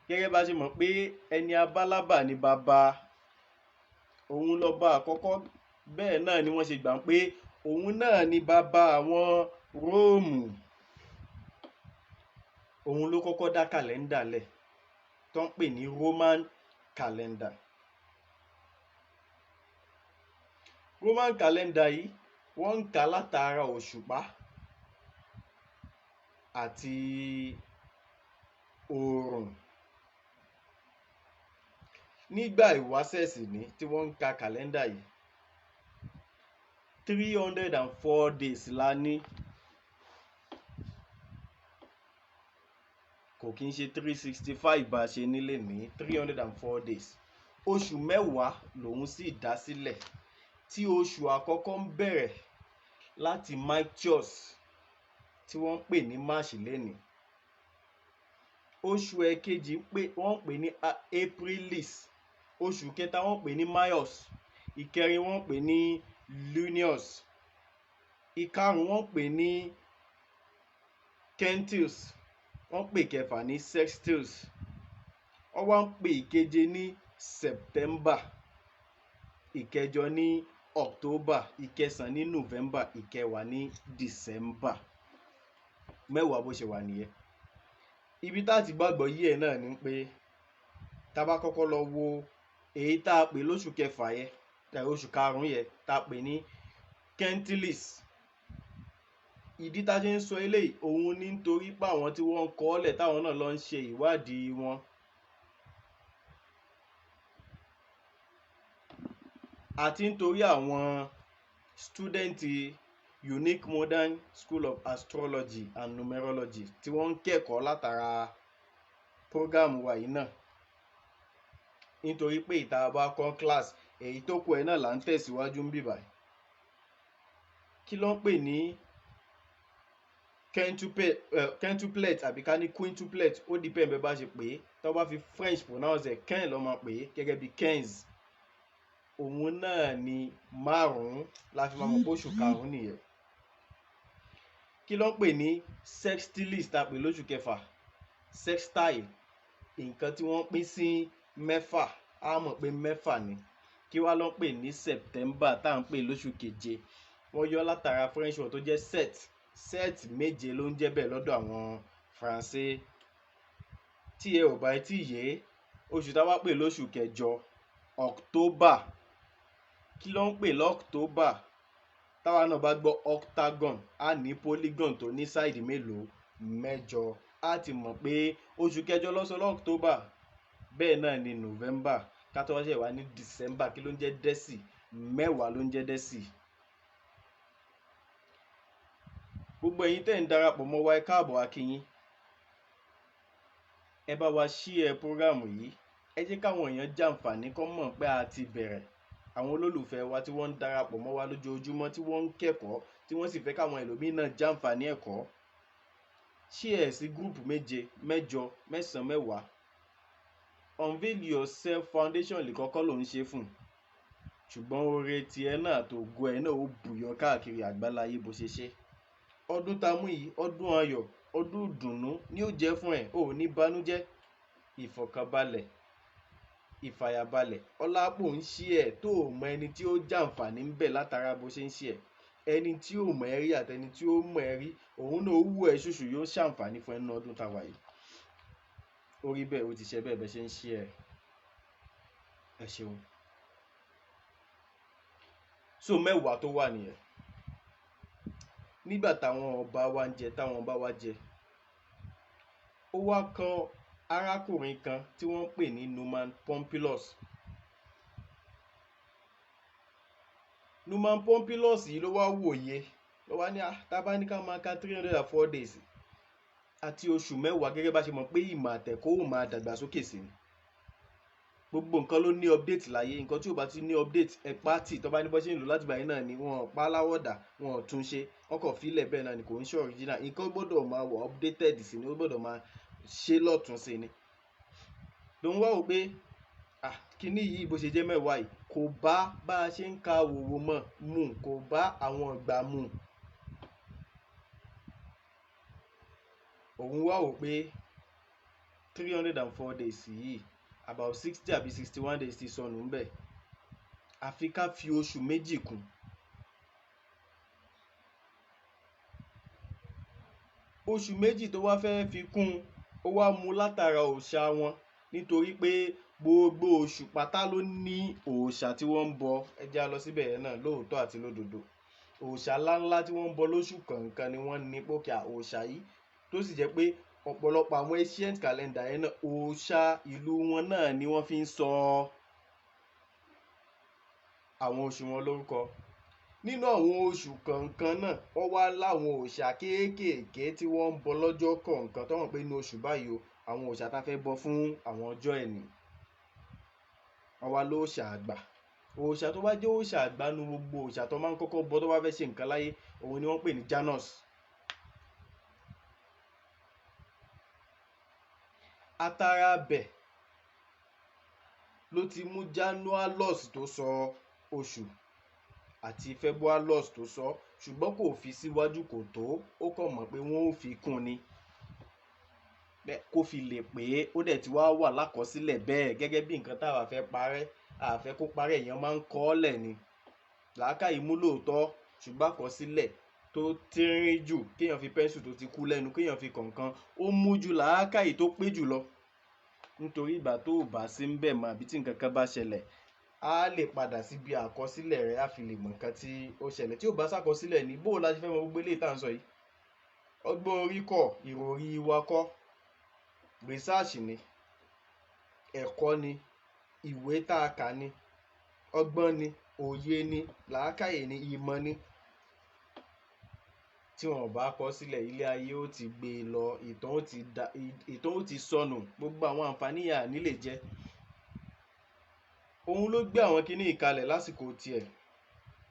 Gẹ́gẹ́ bá ṣe mọ̀ pé ẹni abálábà ni bàbá òun lọ́ba àkọ́kọ́, bẹ́ẹ̀ náà ni wọ́n ṣe gbà pé òun náà ni bàbá àwọn Róòmù. Òun ló kọ́kọ́ dá kàlẹ́ndà lẹ̀ tó ń pè ní Roman calendar. Roman calendar yìí wọ́n ń kà látara òṣùpá àti oòrùn. Nígbà ìwáṣẹ̀ sì ní tí wọ́n ń ka kàlẹ́ndà yìí 304 days la ní, kò kí ń ṣe 365 bá a ṣe nílé ní 304 days. Oṣù mẹ́wàá lòun sì dá sílẹ̀, tí oṣù àkọ́kọ́ ń bẹ̀rẹ̀ láti Martius tí wọ́n ń pè ní March lénìí. Oṣù ẹ̀kejì wọ́n ń pè ní Aprilis. Oṣù kẹta wọ́n ń pè ní Maius. Ìkẹrin wọ́n ń pè ní Lunius. Ìkarùn wọ́n ń pè ní Quintius. Wọ́n pè kẹfà ní Sextius. Wọ́n wá ń pè ìkeje ní September, ìkẹjọ ní October, ìkẹsàn ní November, ìkẹwàá ní December. Mẹ́wàá bó ṣe wà nìyẹn. Ibi tá ti gbàgbọ́ yí ẹ̀ náà ni pé tá bá kọ́kọ́ lọ wo èyí tá a pè lóṣù kẹfà yẹn, oṣù karùn-ún yẹn tá a pè ní Quintilis. Ìdí tá ṣe ń sọ eléyìí òun ní nítorí pé àwọn tí wọ́n ń kọ ọ́ lẹ̀ táwọn náà lọ ń ṣe ìwádìí wọn. Àti nítorí àwọn stúdẹ̀ǹtì Unique Modern School of Astrology and Numerology tí wọ́n ń kẹ́kọ̀ọ́ látara prógámù wa yìí náà. Nítorí pé ìta bá kọ́ class èyí tó kù ẹ̀ náà là ń tẹ̀síwájú ń bíbà. Kí ló ń pè ní quintuplet àbí ká ní quintuplet, ó depend bẹ́ẹ̀ bá ṣe pé tó bá fi French pronounce ẹ̀ quin ló máa pè é, gẹ́gẹ́ bí 15. Òun náà ni márùn-ún la fi máa mọ̀ pé oṣù karùn-ún nìyẹn. Kí ló ń pè ní sextilis tá a pè lóṣù kẹfà? Sextile, nǹkan tí wọ́n pín sí mẹ́fà, á mọ̀ pé mẹ́fà ni. Kí wá ló ń pè ní September tá à ń pè lóṣù keje? Wọ́n yọ látara French word tó jẹ́ sept. Sept méje ló ń jẹ́ bẹ́ẹ̀ lọ́dọ̀ àwọn Faransé. Tí ẹ ò bá tí yé, oṣù tá a wá pè lóṣù kẹjọ, October. Kí ló ń pè l'October? Táwa náà bá gbọ́ octagon, á ní polygon tó ní sáìdì mélòó? Mẹ́jọ. Á ti mọ̀ pé oṣù kẹjọ lọ́sọ̀ l'October. Bẹ́ẹ̀ náà ni November. Ká tó wá ṣe wá ní December. Kí ló ń jẹ́ dẹ́sì? Mẹ́wàá ló ń jẹ́ dẹ́sì. Gbogbo ẹ̀yin tẹ́ ń darapọ̀ mọ́ wa, ẹ káàbọ̀, a kí yín. Ẹ bá wa share prógámù yìí. Ẹ jẹ́ káwọn èèyàn jàǹfààní kó mọ̀ pé a ti bẹ̀rẹ̀. Àwọn olólùfẹ́ wa tí wọ́n ń darapọ̀ mọ́ wa lójoojúmọ́, tí wọ́n ń kẹ́kọ̀ọ́, tí wọ́n sì fẹ́ káwọn ẹlòmíì náà jàǹfààní ẹ̀kọ́. Share sí gúrùpù 7, 8, 9, 10. Unveil Yourself Foundation lè kọ́kọ́ ló ń ṣe fún. Ṣùgbọ́n oore tiẹ̀ náà tó go ẹ̀ náà ó bùyọ káàkiri àgbáláyé bó ṣe ṣe. Ọdún tá mú yìí, ọdún ayọ̀, ọdún ìdùnnú ni ó jẹ́ fún ẹ. Ò ní bànújẹ́, ìfọ̀kànbalẹ̀, ìfàyàbalẹ̀. Ọlápò ń ṣí ẹ̀ tó mọ ẹni tí ó jàǹfààní ń bẹ̀ látara bó ṣe ń ṣí ẹ̀. Ẹni tí ó mọ̀ ẹ́ rí àtẹni tí ó mọ̀ ẹ́ rí, òun náà ó wù ẹ́ ṣùṣù yóò ṣàǹfààní fún ẹnu ọdún tá wà yìí. Orí bẹ́ẹ̀ ó ti ṣe bẹ́ẹ̀ bẹ́ẹ̀ ṣe ń ṣí ẹ̀. Ẹ ṣeun. So mẹ́wàá tó wà nìyẹn. Nígbà táwọn ọba wa ń jẹ, táwọn ọba wa jẹ, ó wá kan arákùnrin kan tí wọ́n ń pè ní Numan Pompilius. Numan Pompilius yìí ló wá wòye, ló wá ní tá bá ní ká máa ka 304 days àti oṣù mẹ́wàá, gẹ́gẹ́ bá ṣe mọ̀ pé ìmọ̀ àtẹ̀kọ́ ò máa dàgbàsókè sí ni. Gbogbo nǹkan ló ní update láyé. Nǹkan tí ò bá ti ní update, ẹ pátì tó bá ní bó ṣe ń lò láti báyìí náà ni wọ́n pa láwọ̀dà, wọ́n tún ṣe, wọ́n kàn fílẹ̀ bẹ́ẹ̀ náà ni, kò ń ṣe original. Nǹkan gbọ́dọ̀ máa wà updated sí ni, ó gbọ́dọ̀ máa ṣe lọ́tún sí ni. Lòun wá wò pé kíní yìí bó ṣe jẹ́ mẹ́wàá yìí kò bá bá a ṣe ń ka òwò mọ̀ mu, kò bá àwọn ìgbà mu. Òun wá wò pé 304 days yìí about 60 àbí 61 days ti sọnù ń bẹ̀, àfi ká fi oṣù méjì kún. Oṣù méjì tó wá fẹ́ fi kún ó wá mú látara òòṣà wọn, nítorí pé gbogbo oṣù pátá ló ní òòṣà tí wọ́n ń bọ. Ẹ jẹ́ á lọ síbẹ̀ yẹn náà lóòótọ́ àti lódodo. Òòṣà ńláńlá tí wọ́n ń bọ lóṣù kọ̀ọ̀kan ni wọ́n ní pókè òòṣà yìí, tó sì jẹ́ pé ọ̀pọ̀lọpọ̀ àwọn ancient calendar yẹn náà òòṣà ìlú wọn náà ni wọ́n fi ń sọ àwọn oṣù wọn lórúkọ. Nínú àwọn oṣù kọ̀ọ̀kan náà wọ́n wá láwọn òòṣà kéékèèké tí wọ́n ń bọ lọ́jọ́ kọ̀ọ̀kan, tó hàn pé inú oṣù báyìí o àwọn òòṣà tá fẹ́ bọ fún àwọn ọjọ́ ẹ̀ní. Wọ́n wá lóòṣà àgbà. Òòṣà tó bá jẹ́ òòṣà àgbà nu gbogbo òòṣà tó máa ń kọ́kọ́ bọ tó bá fẹ́ ṣe nǹkan láyé, òun ni wọ́n pè ní Janus. Atara bẹ̀ ló ti mú Januarlos tó sọ oṣù àti Februarlos tó sọ, ṣùgbọ́n kò fi síwájú kò tó, ó kàn mọ̀ pé wọ́n ò fi kún ni kó fi lè pé ó dẹ̀ ti wá wà lákọsílẹ̀ bẹ́ẹ̀, gẹ́gẹ́ bí nǹkan táwa fẹ́ parẹ́, àfẹ́ kó parẹ́, èèyàn máa ń kọ ọ́ lẹ̀ ni. Làákàyè mú lóòótọ́, ṣùgbọ́n àkọsílẹ̀ tó tínrín jù, kéèyàn fi pẹ́ńsù tó ti kú lẹ́nu kéèyàn fi kọ̀ọ̀kan, ó mú ju làákàyè tó pé jù lọ. Nítorí ìgbà tó ò bá sí ń bẹ̀ mọ́ àbí tí nǹkan kan bá ṣẹlẹ̀, á lè padà síbi àkọsílẹ̀ rẹ̀, á fi lè mọ̀ nǹkan tí ó ṣẹlẹ̀. Tí ò bá ṣàkọsílẹ̀ ní, bó o la ṣe fẹ́ mọ gbogbo eléyìí tá à ń sọ yìí? Ọgbọ́n orí kọ́, ìròrí wa kọ́, research ni, ẹ̀kọ́ ni, ìwé tá a kà ni, ọgbọ́n ni, òye ni, làákàyè ni, ìmọ̀ ni. Tí wọn ò bá kọ sílẹ̀, ilé ayé ó ti gbé e lọ, ìtàn ó ti sọnù, gbogbo àwọn àǹfààní yà ní lè jẹ. Òun ló gbé àwọn kinní ìkalẹ̀ lásìkò tiẹ̀,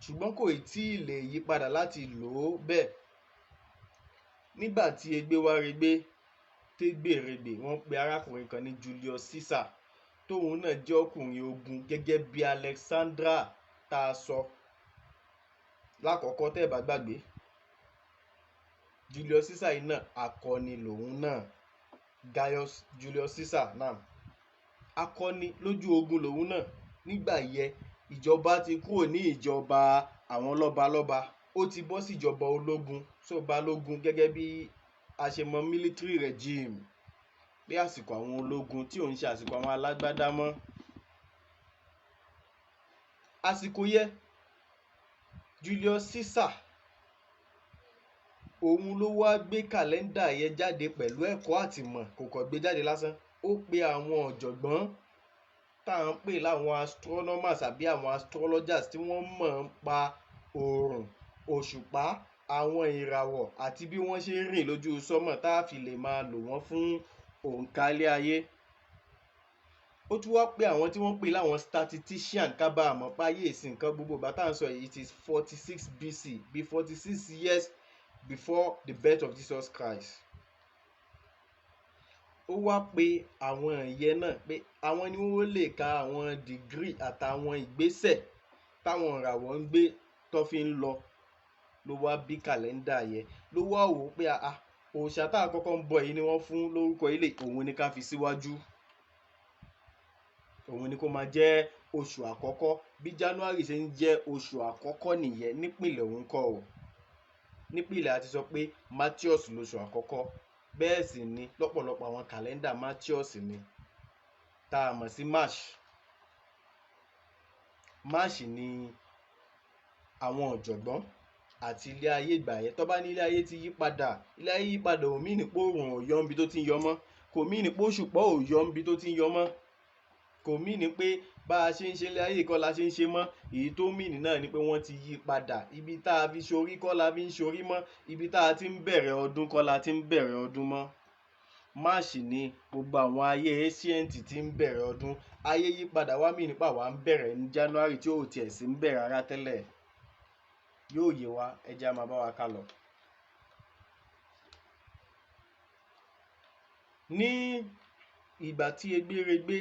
ṣùgbọ́n kò tí ì lè yí padà láti lò ó bẹ́ẹ̀. Nígbà tí egbé wá regbé tégbèrègbè, wọ́n pe arákùnrin kan ní Julius Caesar, tóun náà jẹ́ ọkùnrin ogun gẹ́gẹ́ bí Alexandra tá a sọ lákọ̀ọ́kọ́ tẹ́ ẹ bá gbàgbé. Julius Caesar yìí náà akọni lòun náà. Gaius Julius Caesar náà akọni lójú ogun lòun náà. Nígbà yẹn ìjọba ti kúrò ní ìjọba àwọn lọ́balọ́ba, ó ti bọ́ sí ìjọba ológun, so balógun, gẹ́gẹ́ bí a ṣe mọ military regime, pé àsìkò àwọn ológun tí ò ń ṣe àsìkò àwọn alágbádá mọ́. Àsìkò yẹn Julius Caesar òun ló wá gbé kàlẹ́ndà yẹn jáde pẹ̀lú ẹ̀kọ́ àtìmọ̀, kò kàn gbé jáde lásán. Ó pe àwọn ọ̀jọ̀gbọ́n tá à ń pè láwọn astronomers àbí àwọn astrologers tí wọ́n mọ̀ ń pa oòrùn, òṣùpá, àwọn ìràwọ̀ àti bí wọ́n ṣe ń rìn lójú sọ́mọ̀ tá a fi lè máa lò wọ́n fún òǹkà ilé ayé. Ó tún wá pé àwọn tí wọ́n pè láwọn statistician, ká bá a mọ̀ páyé ìsìn nǹkan gbogbo bá tá à ń sọ yìí, it is 46 BC, bí 46 years before the birth of Jesus Christ. Ó wá pé àwọn ìyẹn náà pé àwọn ni wọ́n lè ka àwọn degree àtàwọn ìgbésẹ̀ táwọn ìràwọ̀ ń gbé tó fi ń lọ. Ló wá bí kàlẹ́ndà yẹn, ló wá wò ó pé òòṣà tá a kọ́kọ́ ń bọ yìí ni wọ́n fún lórúkọ ilé, òun ni ká fi síwájú, òun ni kó máa jẹ́ oṣù àkọ́kọ́. Bí January ṣe ń jẹ́ oṣù àkọ́kọ́ nìyẹn, nípìnlẹ̀ òun kọ́ o. Nípìnlẹ̀ a ti sọ pé Martius lóṣù àkọ́kọ́, bẹ́ẹ̀ sì ni lọ́pọ̀lọpọ̀ àwọn kàlẹ́ndà Martius ni, tá a mọ̀ sí March. March ni àwọn ọ̀jọ̀gbọ́n àti ilé ayé ìgbà yẹn tó bá ní ilé ayé ti yí padà, ilé ayé yí padà ò mean pé òòrùn ò yọ níbi tó ti ń yọ mọ́, kò mean pé òṣùpá ò yọ níbi tó ti ń yọ mọ́, kò mean pé bá a ṣe ń ṣe ilé ayé kọ́ la ṣe ń ṣe mọ́. Èyí tó mean náà ni pé wọ́n ti yí padà, ibi tá a fi ṣorí kọ́ la fi ń ṣorí mọ́, ibi tá a ti ń bẹ̀rẹ̀ ọdún kọ́ la ti ń bẹ̀rẹ̀ ọdún mọ́. March ni gbogbo àwọn ayé ancient ti ń bẹ̀rẹ̀ ọdún. Ayé yí padà wá mean pé àwa ń bẹ̀rẹ̀ ní January tí ò tiẹ̀ sí ń bẹ̀rẹ̀ rárá tẹ́lẹ̀. Yóò yé wa, ẹ jẹ́ á máa bá wa ká lọ. Ní ìgbà tí egbéregbé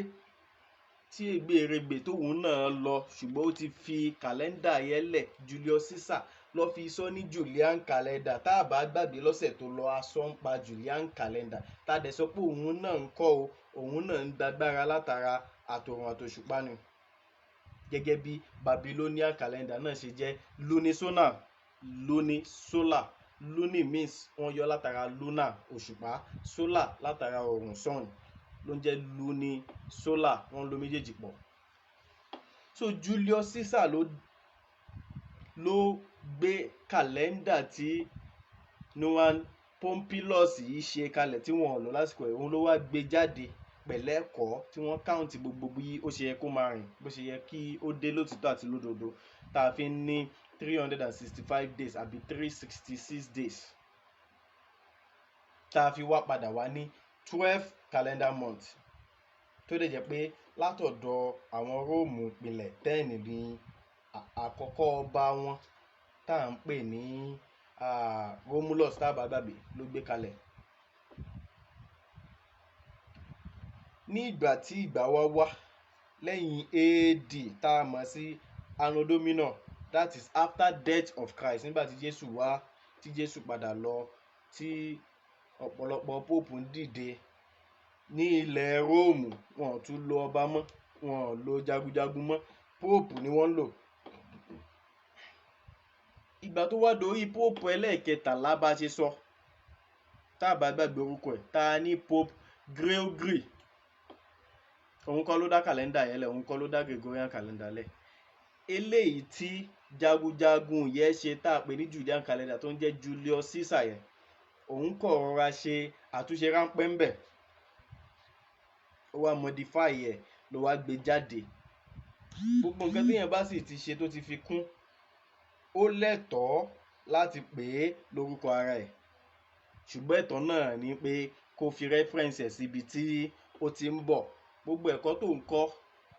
tí ègbèrègbè tóun náà lọ ṣùgbọ́n ó ti fi kàlẹ́ndà yẹn lẹ̀. Julius Caesar ló fi sọ ní Julian calendar. Tá a bá gbàgbé lọ́sẹ̀ tó lọ a sọ ń pa Julian calendar. Tá a dẹ̀ sọ pé òun náà ń kọ́ o, òun náà ń gbàgbára látara àtòrùn àtòṣùpá ni. Gẹ́gẹ́ bí Babylonian calendar náà ṣe jẹ́ lunisolar. Lunisolar, luni means wọ́n yọ látara lunar òṣùpá, solar látara òrùn sun ló ń jẹ́ lunisolar, wọ́n lò méjèèjì pọ̀. So Julius Caesar ló gbé kàlẹ́ndà tí Noah Pompilius yìí ṣe kalẹ̀ tí wọ́n lò lásìkò ẹ̀, òun ló wá gbé jáde pẹ̀lẹ́kọ̀ tí wọ́n káùntì gbogbo bí ó ṣe yẹ kó máa rìn, bó ṣe yẹ kí ó dé lótìtọ́ àti lódodo, tá a fi ní 365 days àbí 366 days, tá a fi wá padà wá ní 12 calendar month, tó dẹ̀ jẹ́ pé látọ̀dọ̀ àwọn Róòmù ìpìlẹ̀ 10 ní àkọ́kọ́ ọba wọn tá à ń pè ní Romulus tá a bá gbàgbé ló gbé kalẹ̀. Ní ìgbà tí ìgbà wa wá lẹ́yìn AD tá a mọ̀ sí Anno Domini, that is after death of Christ, nígbà tí Jésù wá, tí Jésù padà lọ, tí ọ̀pọ̀lọpọ̀ pope ń dìde ní ilẹ̀ Róòmù, wọn ò tún lo ọba mọ́, wọn ò lo jagunjagun mọ́, pope ni wọ́n lò. Ìgbà tó wá dorí pope ẹlẹ́ẹ̀kẹtàlá bá ṣe sọ, tá a bá gbàgbé orúkọ ẹ̀, tá a ní Pope Gregory. Òun kọ́ ló dá kàlẹ́ndà yẹn lẹ̀, òun kọ́ ló dá Gregorian calendar lẹ̀. Eléyìí tí jagunjagun yẹn ṣe tá a pè ní Julian calendar tó ń jẹ́ Julius Caesar yẹn, òun kọ̀ rọra ṣe àtúnṣe ráńpẹ́ ń bẹ̀, ó wá modify ẹ̀, ló wá gbé jáde. Gbogbo nǹkan téèyàn bá sì ti ṣe tó ti fi kún, ó lẹ́tọ̀ọ́ láti pè é lórúkọ ara ẹ̀, ṣùgbọ́n ẹ̀tọ́ náà ni pé kó fi reference ẹ̀ síbi tí ó ti ń bọ̀. Gbogbo ẹ̀kọ́ tó ń kọ́,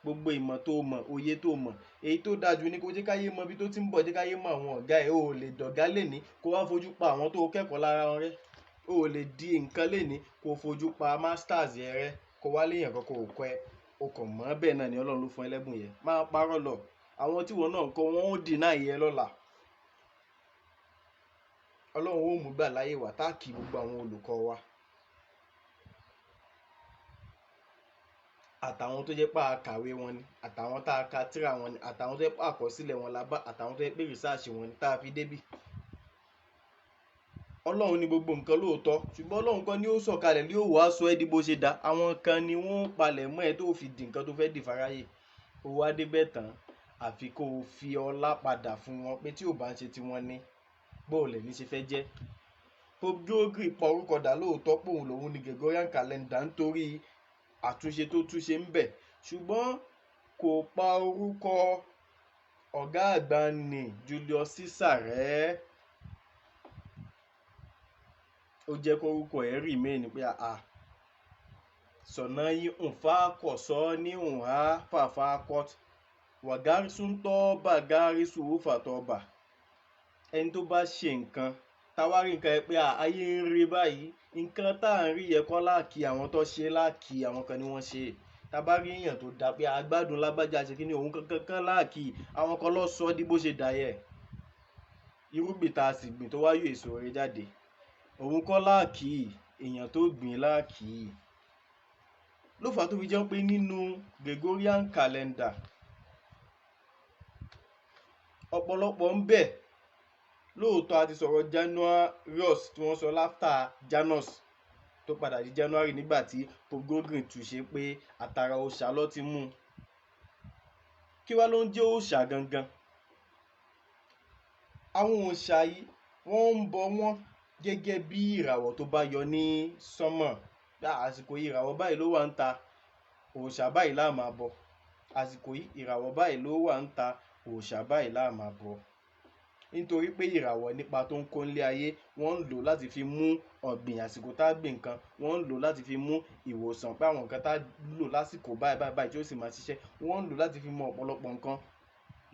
gbogbo ìmọ̀ tó mọ̀, òye tó mọ̀, èyí tó dájú ni kó jẹ́ káyé mọ ibi tó ti ń bọ̀, jẹ́ káyé mọ àwọn ọ̀gá ẹ̀. O ò lè dọ̀gá lénìí kó wá fojú pa àwọn tó kẹ́kọ̀ọ́ lára wọn rẹ́. O ò lè di nǹkan lénìí kó fojú pa masters yẹn rẹ́, kó wá léèyàn kan kó kọ́ ẹ, o kàn mọ́ bẹ́ẹ̀ náà ni Ọlọ́run ló fún ẹ lẹ́bùn yẹn. Máa parọ́ lọ, àwọn tí wọn náà kọ́ wọn ó deny yẹn lọ́la. Ọlọ́run ó mú gbà láyé wá tá kí gbogbo àwọn olùkọ́ wa, àtàwọn tó jẹ́ pé a kàwé wọn ni, àtàwọn tá a ka tírà wọn ni, àtàwọn tó jẹ́ pé àkọsílẹ̀ wọn la bá, àtàwọn tó jẹ́ pé research wọn ni tá a fi débí. Ọlọ́run ní gbogbo nǹkan lóòótọ́, ṣùgbọ́n Ọlọ́run kan ni ó sọ̀kalẹ̀ ní ó wàá sọ ẹ́ di bó ṣe dá. Àwọn kan ni wọ́n palẹ̀ mọ́ ẹ tó fi di nǹkan tó fẹ́ dì fáráyé. Ó wá débẹ̀ tán, àfi kó o fi ọlá padà fún wọn pé tí ò bá ń ṣe tiwọn ní bóòlẹ̀ ní ṣe fẹ́ jẹ́. Pope Gregory pa orúkọ dà lóòótọ́ pé òun lòun ní Gregorian calendar nítorí àtúnṣe tó túnṣe ń bẹ̀, ṣùgbọ́n kò pa orúkọ ọ̀gá àgbà ní Julius Caesar rẹ́. Ó jẹ́ kó orúkọ ẹ̀ remain pé sọ̀nà yìí ń fa kọ̀ sọ ní ń ha fàfà kọ́t wàgárísùn tọ́ bà gárísùn ó fà tọ́ bà. Ẹni tó bá ṣe nǹkan táwárí nǹkan ẹ pé ayé ń rí báyìí, nǹkan tá à ń rí yẹ kọ́ láàkì àwọn tó ṣe, láàkì àwọn kan ni wọ́n ṣe. Tá bá rí èèyàn tó dá pé agbádùn lágbájá ṣe kí ni òun kankan láàkì, àwọn kan lọ sọ di bó ṣe dà yẹ. Irúgbìn tá a sì gbìn tó wáyé èso rẹ̀ jáde, òun kọ́ láàkì, èèyàn tó gbìn láàkì. Ló fà tó fi jẹ́ pé nínú Gregorian calendar ọ̀pọ̀lọpọ̀ ń bẹ. Lóòótọ́ a ti sọ̀rọ̀ Januarius tí wọ́n sọ láfta Janus tó padà di January nígbà tí Pope Gregory túnṣe pé àtàrà òòṣà ló ti mú. Kí wá ló ń jẹ́ òòṣà gangan? Àwọn òòṣà yìí wọ́n ń bọ wọ́n gẹ́gẹ́ bí ìràwọ̀ tó bá yọ ní sánmọ̀. Àsìkò yìí ìràwọ̀ báyìí ló wà ń ta, òòṣà báyìí la máa bọ. Àsìkò yìí ìràwọ̀ báyìí ló wà ń ta, òòṣà báyìí la máa bọ. Nítorí pé ìràwọ̀ nípa tó ń kó nílé ayé, wọ́n ń lò láti fi mú ọ̀gbìn àsìkò tá a gbìn nǹkan, wọ́n ń lò láti fi mú ìwòsàn pé àwọn nǹkan tá a lò lásìkò báyìí tí ó sì máa ṣiṣẹ́, wọ́n ń lò láti fi mọ ọ̀pọ̀lọpọ̀ nǹkan.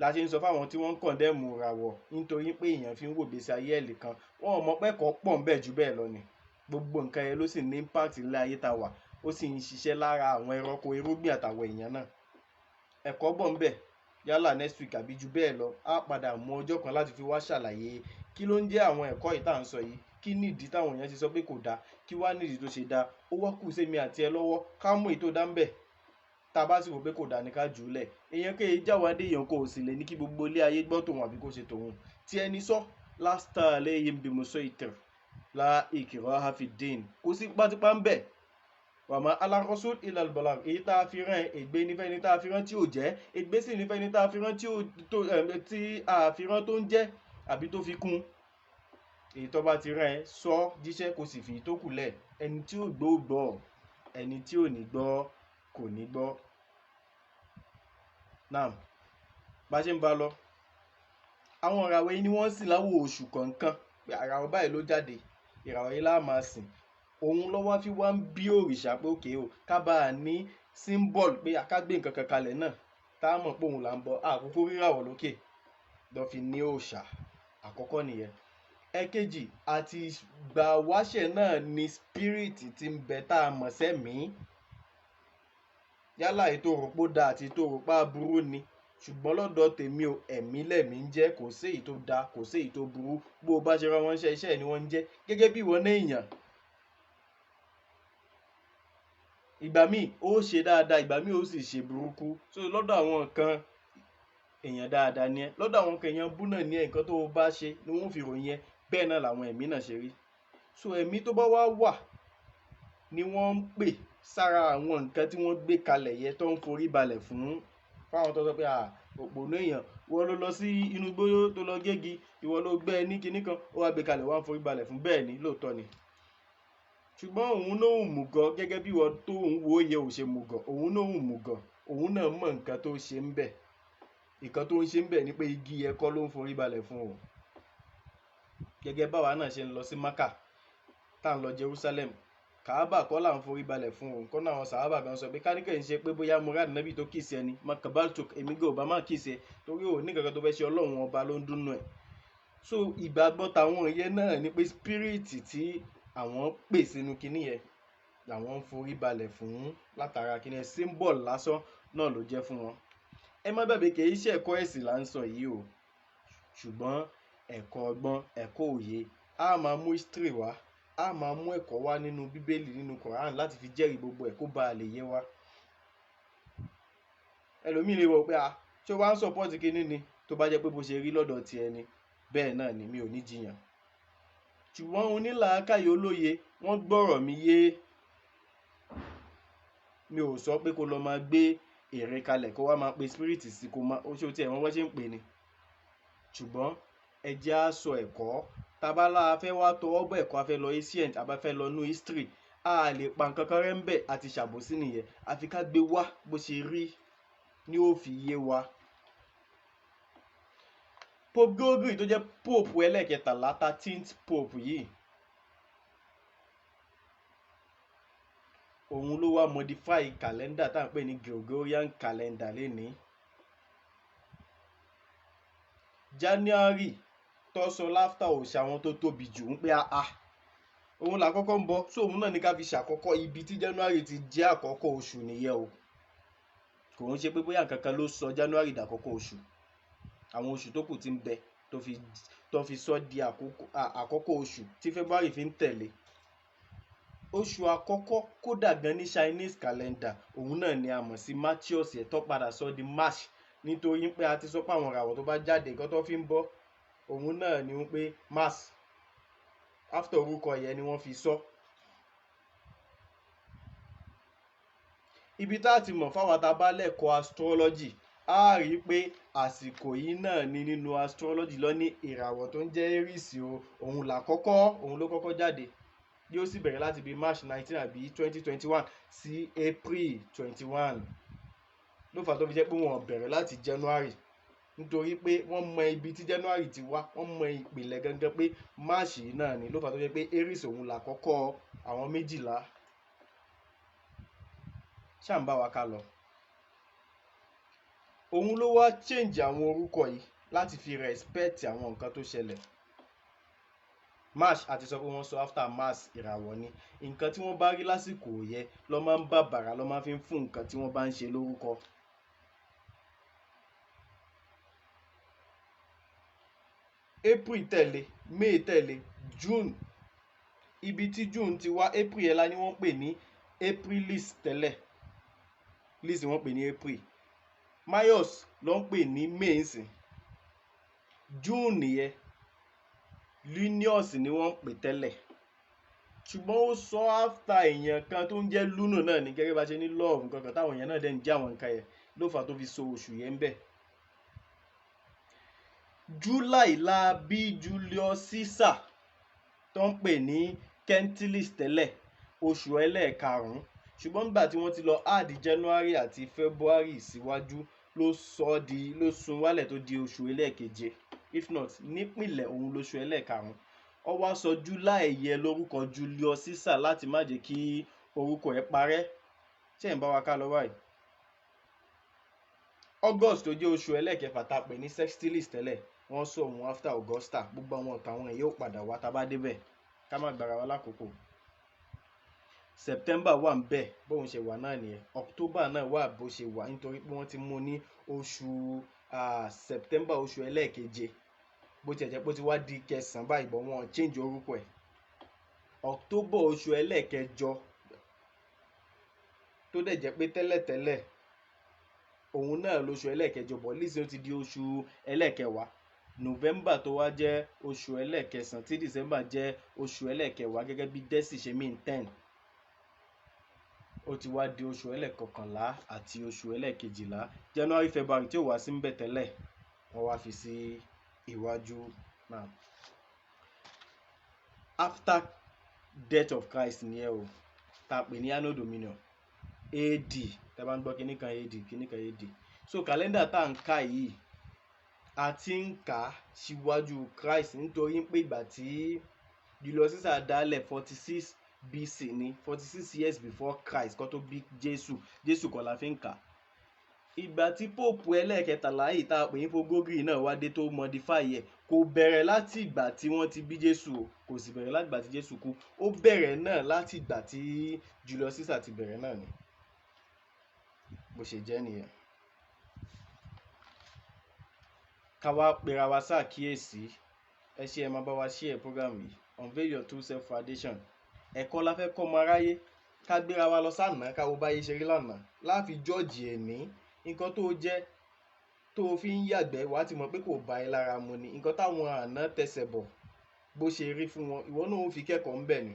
La ṣe ń sọ fáwọn tí wọ́n ń kọ̀ndẹ́mù ìràwọ̀ nítorí pé èèyàn fi ń wò gbèsè ayé ẹ̀ lẹ́kan, wọn ò mọ̀ pé ẹ̀kọ́ pọ̀ ń bẹ jù bẹ́ẹ̀ lọ ni. Gbogbo nǹkan yẹn ló sì ní impact nílé ayé tá wà, ó sì ń ṣiṣẹ́ lára àwọn ẹranko, irúgbìn àtàwọn èèyàn náà. ẹ̀kọ́ bọ̀ ń bẹ̀ yálà next week àbí ju bẹ́ẹ̀ lọ á padà mú ọjọ́ kan láti fi wá ṣàlàyé kí ló ń jẹ́ àwọn ẹ̀kọ́ yìí tá à ń sọ yìí, kí nìdí táwọn èèyàn ti sọ pé kò dáa, kí wá nìdí tó ṣe dáa, ó wá kù sẹ́mi àti ẹ lọ́wọ́ ká mú èyí tó dá ń bẹ̀. Tá a bá sì wò pé kò dáa ní ká jù ú lẹ̀. Èèyàn kéye jáwádé èèyàn kò sì lè ní kí gbogbo ilé ayé gbọ́ tòun àbí kó ṣe tòun. Tí ẹni sọ lasta alayhim bimusaytir la ikraha fid-din, kò sí pátípá ń bẹ̀. Wàmà ala rasul illa al-balagh, èyí tá a fi rán ègbé nífẹ̀ẹ́ ní tá a fi rán tí ò jẹ́, ègbé sì nífẹ̀ẹ́ ní tá a fi rán tí a fi rán tó ń jẹ́ àbí tó fi kún. Èyí tó bá ti rán ẹ sọ jíṣẹ́ kó sì fi tó kù lẹ̀. Ẹni tí ò gbọ́ ò gbọ́, ẹni tí ò ní gbọ́ kò ní gbọ́. Náà bá ṣe ń bá lọ, àwọn ìràwọ̀ yìí ni wọ́n sìn láwọ̀ oṣù kọ̀ọ̀kan, pé ìràwọ̀ báyìí ló jáde, ìràwọ̀ yìí la máa sìn. Òun ló wá fi wá ń bí òrìṣà pé òkè o ká bá a ní symbol pé ká gbé nǹkan kan kalẹ̀ náà tá a mọ̀ pé òun là ń bọ àkókò ríràwọ̀ lókè lọ́ fi ní òòṣà. Àkọ́kọ́ nìyẹn. Ẹ̀kejì, àti gbà wáṣẹ̀ náà ni spirit ti ń bẹ tá a mọ̀ sẹ́mìí. Yálà ètò òròpó da àti ètò òròpá burú ni, ṣùgbọ́n lọ́dọ̀ tèmi o ẹ̀mí lẹ̀mí ń jẹ́, kò sí èyí tó da kò sí èyí tó burú. Bó o bá ṣe rán wọn iṣẹ́ ni wọ́n ń jẹ́, gẹ́gẹ́ bí ìwọ náà èèyàn. Ìgbà míì ó ṣe dáadáa, ìgbà míì ó sì ṣe burúkú. So lọ́dọ̀ àwọn kan èèyàn dáadáa ni ẹ, lọ́dọ̀ àwọn kan èèyàn bú náà ní ẹ, nǹkan tó o bá ṣe ni wọ́n fi ròyìn ẹ. Bẹ́ẹ̀ náà làwọn ẹ̀mí náà ṣe rí. So ẹ̀mí tó bá wá wà ni wọ́n ń pè sára àwọn nǹkan tí wọ́n gbé kalẹ̀ yẹ tó ń forí balẹ̀ fún. Fáwọn tó sọ pé òpònú èèyàn, ìwọ ló lọ sí inú igbó tó lọ gégi, ìwọ ló gbẹ́ ní kinní kan, ó wá gbé kalẹ̀ wá ń forí balẹ̀ fún. Bẹ́ẹ̀ ni lóòótọ́ ni. Ṣùgbọ́n òun náà ò mùgọ̀ gẹ́gẹ́ bí ìwọ tó ń wo yẹ ò ṣe mùgọ̀. Òun náà ò mùgọ̀, òun náà mọ̀ nǹkan tó ṣe ń bẹ̀. Nǹkan tó ń ṣe ń bẹ̀ ni pé igi ẹ̀kọ́ ló ń forí balẹ̀ fún o. Gẹ́gẹ́ báwa náà ṣe ń lọ sí Mákà tá ń lọ Jerusalem, Kàábà kọ́ là ń forí balẹ̀ fún o. Nǹkan náà àwọn sàhábà kan sọ pé káníkẹ́ ń ṣe pé bóyá Murad Nabi tó kìí ṣe ẹni makabaltuk èmi gò bá má kìí ṣe torí ò ní kankan tó fẹ́ ṣe, Ọlọ́run ọba ló ń dúnnú ẹ̀. So ìgbàgbọ́ tàwọn ìyẹn náà ni pé spirit tí àwọn pè sínú kinní yẹn làwọn ń forí balẹ̀ fún látara kinní yẹn, symbol lásán náà ló jẹ́ fún wọn. Ẹ má gbàgbé kì í ṣe ẹ̀kọ́ ẹ̀sìn là ń sọ yìí o, ṣùgbọ́n ẹ̀kọ́ ọgbọ́n, ẹ̀kọ́ òye. A máa mú history wá, a máa mú ẹ̀kọ́ wá nínú Bíbélì, nínú Quran láti fi jẹ́rìí gbogbo ẹ̀ kó bá lè yé wa. Ẹlòmíì lè wò pé ṣé o wá ń support kinní ni tó bá jẹ́ pé bó ṣe rí lọ́dọ̀ ti ẹni. Bẹ́ẹ̀ náà ni, mi ò ní jiyàn. Ṣùgbọ́n onílàákàyè olóye wọ́n gbọ́rọ̀ mi yé. Mi ò sọ pé kó lọ máa gbé ère kalẹ̀ kó wá máa pe spirit sí kó máa ó ṣe ó tiẹ̀ wọ́n bọ́ ṣe ń pè ní. Ṣùgbọ́n ẹ jẹ́ á sọ ẹ̀kọ́. Tabala a fẹ́ wá tọwọ́ bọ̀ ẹ̀kọ́, a fẹ́ lọ ancient, a bá fẹ́ lọ nú history, a lè pa nǹkan kan rẹ́ ń bẹ̀ àti ṣàbòsí nìyẹn. Àfi ká gbé wá bó ṣe rí ni ó fi yé wa. Pope Gregory tó jẹ́ pope ẹlẹ́kẹtàlá 13th pope yìí, òun ló wá modify calendar tá à ń pè ní Gregorian calendar lénìí. January tó sọ láftà òòṣà wọn tó tóbi jù ń pé òun làkọ́kọ́ ń bọ̀, so òun náà ní ká fi ṣàkọ́kọ́ ibi tí January ti jẹ́ àkọ́kọ́ oṣù nìyẹn o. Kò ń ṣe pé bóyá nǹkan kan ló sọ January dàkọ́kọ́ oṣù. Àwọn oṣù tó kù ti ń bẹ tó fi sọ di àkọ́kọ́ oṣù tí February fi ń tẹ̀lé. Oṣù àkọ́kọ́ kódà gan ní Chinese calendar òun náà ni a mọ̀ sí Martius ẹ̀ tó padà sọ di March, nítorí pé a ti sọ pé àwọn ìràwọ̀ tó bá jáde nǹkan tó fi ń bọ̀ òun náà ni wọ́n pé Mars, after orúkọ yẹn ni wọ́n fi sọ. Ibi tá a ti mọ̀ fáwọn tá a bá lẹ́kọ̀ọ́ astrology, a rí i pé àsìkò yìí náà ni nínú astrology lọ ní ìràwọ̀ tó ń jẹ́ Aries o, òun ló kọ́kọ́ jáde. Yóò sì bẹ̀rẹ̀ láti bí March 19 àbí 2021 sí April 21. Ló fà tó fi jẹ́ pé wọ́n bẹ̀rẹ̀ láti January, nítorí pé wọ́n mọ ibi tí January ti wá, wọ́n mọ ìpìlẹ̀ gangan pé March yìí náà ni. Ló fà tó fi jẹ́ pé Aries òun làkọ́kọ́ àwọn 12. Ṣá ń bá wa ká lọ. Òun ló wá change àwọn orúkọ yìí láti fi respect àwọn nǹkan tó ṣẹlẹ̀. March àti sọ pé wọ́n sọ after Mars ìràwọ̀ ni. Nǹkan tí wọ́n bá rí lásìkò yẹ ló máa ń bàbàrà, ló máa fi ń fún nǹkan tí wọ́n bá ń ṣe lórúkọ. April tẹ̀lé, May tẹ̀lé, June. Ibi tí June ti wá, April yẹn la ni wọ́n pè ní Aprilis tẹ́lẹ̀. Lis wọ́n pè ní April. Mayos ló ń pè ní May nsìn. June yẹn Lunius ni wọ́n pè tẹ́lẹ̀. Ṣùgbọ́n ó sọ after èèyàn kan tó ń jẹ́ Luno náà ní gẹ́gẹ́ bá ṣe ní love nǹkan kan táwọn èèyàn náà dẹ̀ ń jẹ́ àwọn nǹkan yẹn ló fà tó fi so oṣù yẹn ń bẹ̀. July la bí Julius Caesar tó ń pè ní Quintilis tẹ́lẹ̀, oṣù ẹlẹ́ẹ̀karùn-ún. Ṣùgbọ́n nígbà tí wọ́n ti lọ add January àti February síwájú ló sún wálẹ̀ tó di oṣù ẹlẹ́ẹ̀keje. If not, nípìnlẹ̀ òun lóṣù ẹlẹ́ẹ̀karùn-ún. Ó wá sọ July yẹ lórúkọ Julius Caesar láti má jẹ́ kí orúkọ ẹ̀ parẹ́. Ṣé ẹ̀ ń bá wa ká lọ báyìí? August tó jẹ́ oṣù ẹlẹ́ẹ̀kẹfà tá a pè ní Sextilis tẹ́lẹ̀, wọ́n sọ òun after Augusta. Gbogbo àwọn ọ̀tá wọn yóò padà wá tá a bá débẹ̀, ká má gbára wa lákòókò. September wà ń bẹ̀ bóun ṣe wà náà nìyẹn. October náà wà bó ṣe wà nítorí pé wọ́n ti mú ní oṣù September, oṣù ẹlẹ́ẹ̀keje. Bó tiẹ̀ jẹ́ pé ó ti wá di kẹsàn-án báyìí, bọ̀ wọ́n change orúkọ ẹ̀. October oṣù ẹlẹ́ẹ̀kẹjọ tó dẹ̀ jẹ́ pé tẹ́lẹ̀tẹ́lẹ̀ òun náà lóṣù ẹlẹ́ẹ̀kẹjọ, bọ̀ lísìn ó ti di oṣù ẹlẹ́ẹ̀kẹwàá. November tó wá jẹ́ oṣù ẹlẹ́ẹ̀kẹsàn-án tí December jẹ́ oṣù ẹlẹ́ẹ̀kẹwàá gẹ́gẹ́ bí Desi ṣe mean 10. Ó ti wá di oṣù ẹlẹ́ẹ̀kọkànlá àti oṣù ẹlẹ́ẹ̀kejìlá. January, February tí ò wá sí ń bẹ̀ tẹ́lẹ̀, wọ́n wá fi sí iwájú náà. After death of Christ ni ẹ o, tá a pè ní Anno Domini AD. Tẹ́ bá ń gbọ́ kíní kan AD, kíní kan AD. So kàlẹ́ndà tá à ń kà yìí, a ti ń kà síwájú Christ nítorí pé ìgbà tí Julius Caesar dálẹ̀ 46 BC ni, 46 years before Christ kó tó bí Jésù. Jésù kọ́ la fi ń kà. Ìgbà tí Pope ẹlẹ́ẹ̀kẹtàlá yìí tá a pè ní Pope Gregory náà wá dé tó modify ẹ̀, kò bẹ̀rẹ̀ láti ìgbà tí wọ́n ti bí Jésù o, kò sì bẹ̀rẹ̀ láti ìgbà tí Jésù kú. Ó bẹ̀rẹ̀ náà láti ìgbà tí Julius Caesar ti bẹ̀rẹ̀ náà ni. Bó ṣe jẹ́ nìyẹn. Ká wá pera wa ṣàkíyèsí, ẹ ṣé ẹ máa bá wa share program yìí, Unveil Your True Self Foundation. Ẹ̀kọ́ la fẹ́ kọ́ ọmọ aráyé, ká gbéra wa lọ sánà ká wo báyé ṣe rí lánàá, láfi jọ́ọ̀jì ẹ̀ní. Nǹkan tó jẹ́ tó fi ń yàgbẹ́ wàá ti mọ̀ pé kò bá ẹ lára mu ni. Nǹkan táwọn àná tẹsẹ̀ bọ̀ bó ṣe rí fún wọn, ìwọ náà ó fi kẹ́kọ̀ọ́ ń bẹ̀ ni.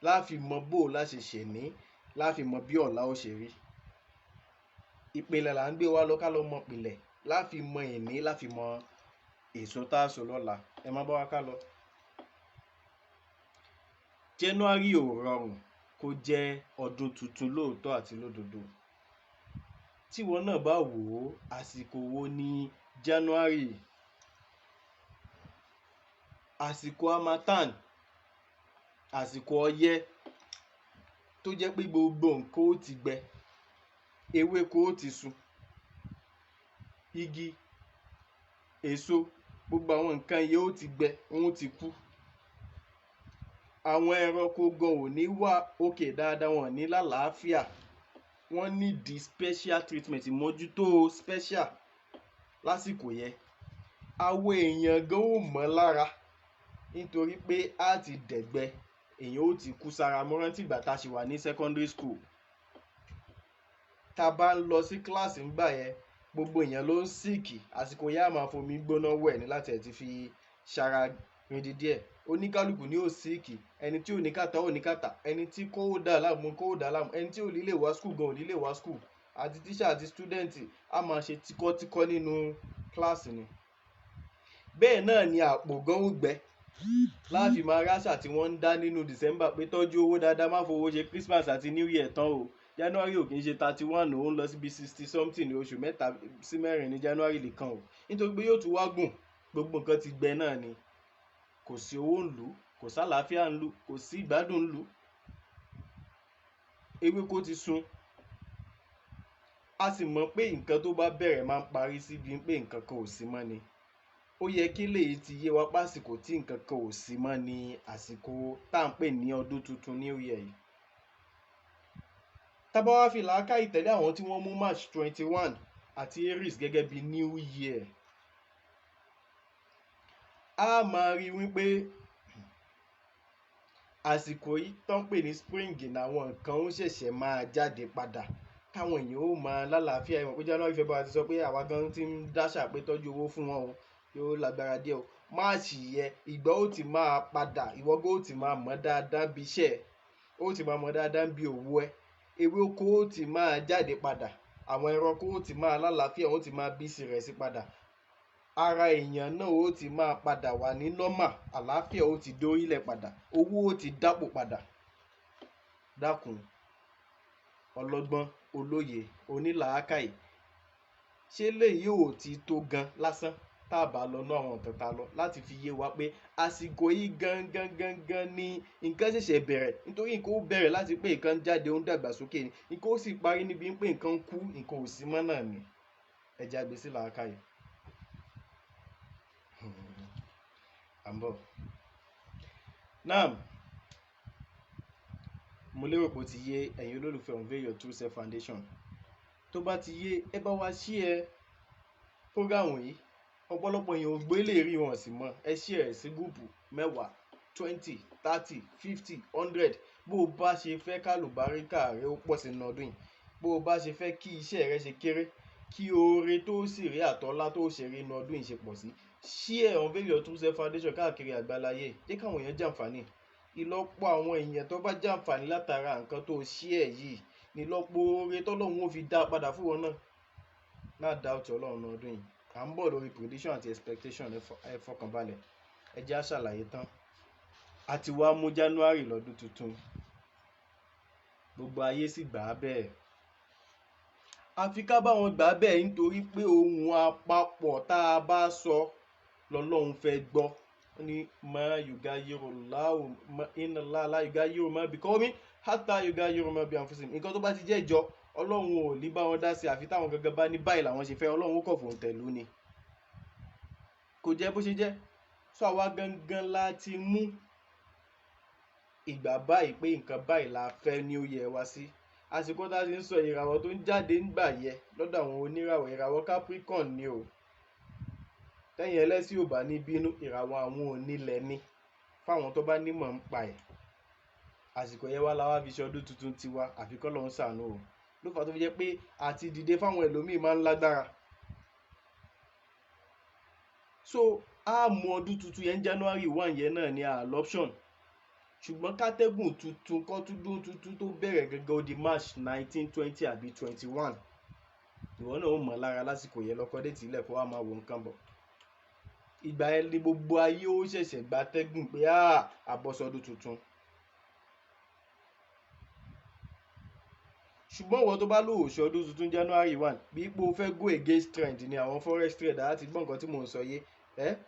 Láfi mọ bó la ṣe ṣèní, láfi mọ bí ọ̀la ó ṣe rí. Ìpìlẹ̀ là ń gbé wa lọ ká lọ mọ ìpìlẹ̀, láfi mọ ẹ̀ní, láfi mọ èso tá a so lọ́la. Ẹ má bá wa ká lọ. January ò rọrùn kó jẹ́ ọdún tuntun lóòótọ́ àti lódodo. Tí ìwọ náà bá wò ó, àsìkò wo ni January? Àsìkò harmattan, àsìkò ọyẹ́ tó jẹ́ pé gbogbo nǹkan ó ti gbẹ, ewéko ó ti sun, igi, èso, gbogbo àwọn nǹkan yẹn ó ti gbẹ, wọ́n ti kú. Àwọn ẹranko gan ò ní wà òkè dáadáa, wọn ní lálàáfíà. Wọ́n need special treatment, ìmójútó special lásìkò yẹn. Àwọn èèyàn gan ò mọ́ lára nítorí pé á ti dẹ̀gbẹ́, èèyàn ó ti kú sára. Mo rántí ìgbà tá a ṣì wà ní secondary school, tá a bá ń lọ sí kíláàsì ńgbà yẹn, gbogbo èèyàn ló ń síìkì. Àsìkò yẹn a máa fomi gbóná wẹ̀ ní láti ẹ̀ ti fi ṣara rindi díẹ̀. Oníkálùkù ni ó síìkì, ẹni tí ò ní kàtá ò ní kàtá, ẹni tí kò dà láàmú kò dà láàmú, ẹni tí ò ní lè wá school gan ò ní lè wá school. Àti tíṣà àti stúdẹ̀ǹtì a máa ṣe tíkọ́tíkọ́ nínú kíláàsì ni. Bẹ́ẹ̀ náà ni àpò gan ó gbẹ. Láàfin máa ráṣà tí wọ́n ń dá nínú December pé tọ́jú owó dáadáa, má fowó ṣe Christmas àti New Year tán o. January ò kì í ṣe 31 o, ó ń lọ síbi 60 something ní oṣù 3 sí 4 ní January lè kan o. Nítorí pé yóò tún wá gùn, gbogbo nǹkan ti gbẹ náà ni. Kò sí owó ńlú, kò sálàáfíà ńlú, kò sí ìgbádùn ńlú. Ewéko ti sun. A sì mọ̀ pé nǹkan tó bá bẹ̀rẹ̀ máa ń parí síbi pé nǹkan kan ò sí mọ́ ni. Ó yẹ kí lèyí ti yé wa pásìkò tí nǹkan kan ò sí mọ́ ni àsìkò tá à ń pè ní ọdún tuntun New Year yìí. Tá bá wá fi làákàyè tẹ̀lé àwọn tí wọ́n mú March 21 àti Aries gẹ́gẹ́ bí New Year, a máa rí wípé àsìkò yìí tán pè ní spring làwọn nǹkan ń ṣẹ̀ṣẹ̀ máa jáde padà káwọn èèyàn ó máa lálàáfíà ìwọ̀n pé January February ti sọ pé àwa gan ti ń dáṣà pé tọ́jú owó fún wọn o yóò lágbára díẹ̀ o máàṣì yẹ ìgbà ó ti máa padà ìwọ́gbó ó ti máa mọ̀ dáadáa bí iṣẹ́ ẹ̀ ó ti máa mọ̀ dáadáa bí òwò ẹ̀ ewé oko ó ti máa jáde padà àwọn ẹranko ó ti máa lálàáfíà ó ti máa bí sí rẹ̀ sí padà ara èèyàn náà ó ti máa padà wà ní nọ́mà àlàáfíà ó ti dórílẹ̀ padà owó ó ti dápò padà dákun ọlọ́gbọ́n olóye onílàákàyè ṣé léyìí ò ti tó gan lásán tá a bá lọ ná àwọn nǹkan tá a lọ láti fi yé wa pé àsìkò yìí gangan ni nǹkan ṣẹ̀ṣẹ̀ bẹ̀rẹ̀ nítorí nǹkan ó bẹ̀rẹ̀ láti pé nǹkan jáde ó ń dàgbàsókè ni nǹkan ó sì parí níbi pé nǹkan ń kú nǹkan ò sí mọ́ náà ni ẹja gbé sí làákàyè. àmbọ̀ náà mo lérò pé ó ti yé ẹ̀yin olólùfẹ́ Unveil Your True Self Foundation tó bá ti yé ẹ bá wa share prógámù yìí ọ̀pọ̀lọpọ̀ èèyàn ò gbé lè rí wọn sí mọ́ ẹ share sí gúùpù 10 20 30 50 100 bó o bá ṣe fẹ́ kálùbáríkà rẹ ó pọ̀ sínú ọdún yìí bó o bá ṣe fẹ́ kí iṣẹ́ rẹ ṣe kéré kí oore tó sì rí àtọ́lá tó ṣe rí inú ọdún yìí ṣe pọ̀ sí share Unveil Your True Self Foundation káàkiri àgbáláyé jẹ́ káwọn èèyàn jàǹfààní ìlọ́pọ̀ àwọn èèyàn tó bá jàǹfààní látara nǹkan tó share yìí nílọ́pọ̀ oore tọ́lọ́run ó fi dá padà fún wọn náà doubt ọlọ́run náà ọdún yìí à ń bọ̀ lórí prediction àti expectation ẹ fọkànbalẹ̀ ẹ jẹ́ á ṣàlàyé tán àti wá mú January lọ́dún tuntun gbogbo ayé sì gbà á bẹ́ẹ̀ àfi ká bá wọn gbà á bẹ́ẹ̀ nítorí pé ohun àpapọ̀ tá a bá sọ lọ́lọ́run fẹ́ gbọ́ ní ma yugayiru láwù iná láàlá yugayiru má bí kọ́mí hátà yugayiru má bí àǹfọ̀sìn nǹkan tó bá ti jẹ́ ìjọ ọlọ́run ò ní bá wọn dá sí àfi táwọn gangan bá ní báyìí làwọn ṣe fẹ́ ọlọ́run ó kọ̀ fòun tẹ̀lú ni kò jẹ́ bó ṣe jẹ́ sọ àwa gangan láti mú ìgbà báyìí pé nǹkan báyìí la fẹ́ ní ó yẹ wá sí àsìkò tá a ti ń sọ ìràwọ̀ tó ń jáde ńgbà yẹ lọ́dọ̀ àwọn oníràwọ̀ ìràwọ̀ Capricorn ni o tẹ́yìn ẹlẹ́sìn ò bá ní bínú ìràwọ̀ àwọn onílẹ̀ ni fáwọn tó bá nímọ̀ ń pa ẹ̀ àsìkò yẹn wá la wá fi ṣe ọdún tuntun tiwa àfi kọ́ lọ́hún ṣàánú o ló fà tó fi jẹ́ pé àti dìde fáwọn ẹlòmíì máa ń lágbára so a mú ọdún tuntun yẹn January 1 yẹn náà ni adoption ṣùgbọ́n kátẹ́gùn tuntun kọ́túndún tuntun tó bẹ̀rẹ̀ gẹ́gẹ́ ó di March 19 20 àbí 21 ìwọ náà ó mọ̀ lára lásìkò yẹn lọ́kọ́ dé tìlẹ̀ kó wá máa wo nǹkan bọ̀ ìgbà yẹn ni gbogbo ayé ó ṣẹ̀ṣẹ̀ gba tẹ́gùn pé àbọ̀sọdún tuntun ṣùgbọ́n ìwọ tó bá lò ó ṣe ọdún tuntun January 1 bí ipò fẹ́ go against trend ni àwọn forex trader láti gbọ́ nǹkan tí mò ń sọ yé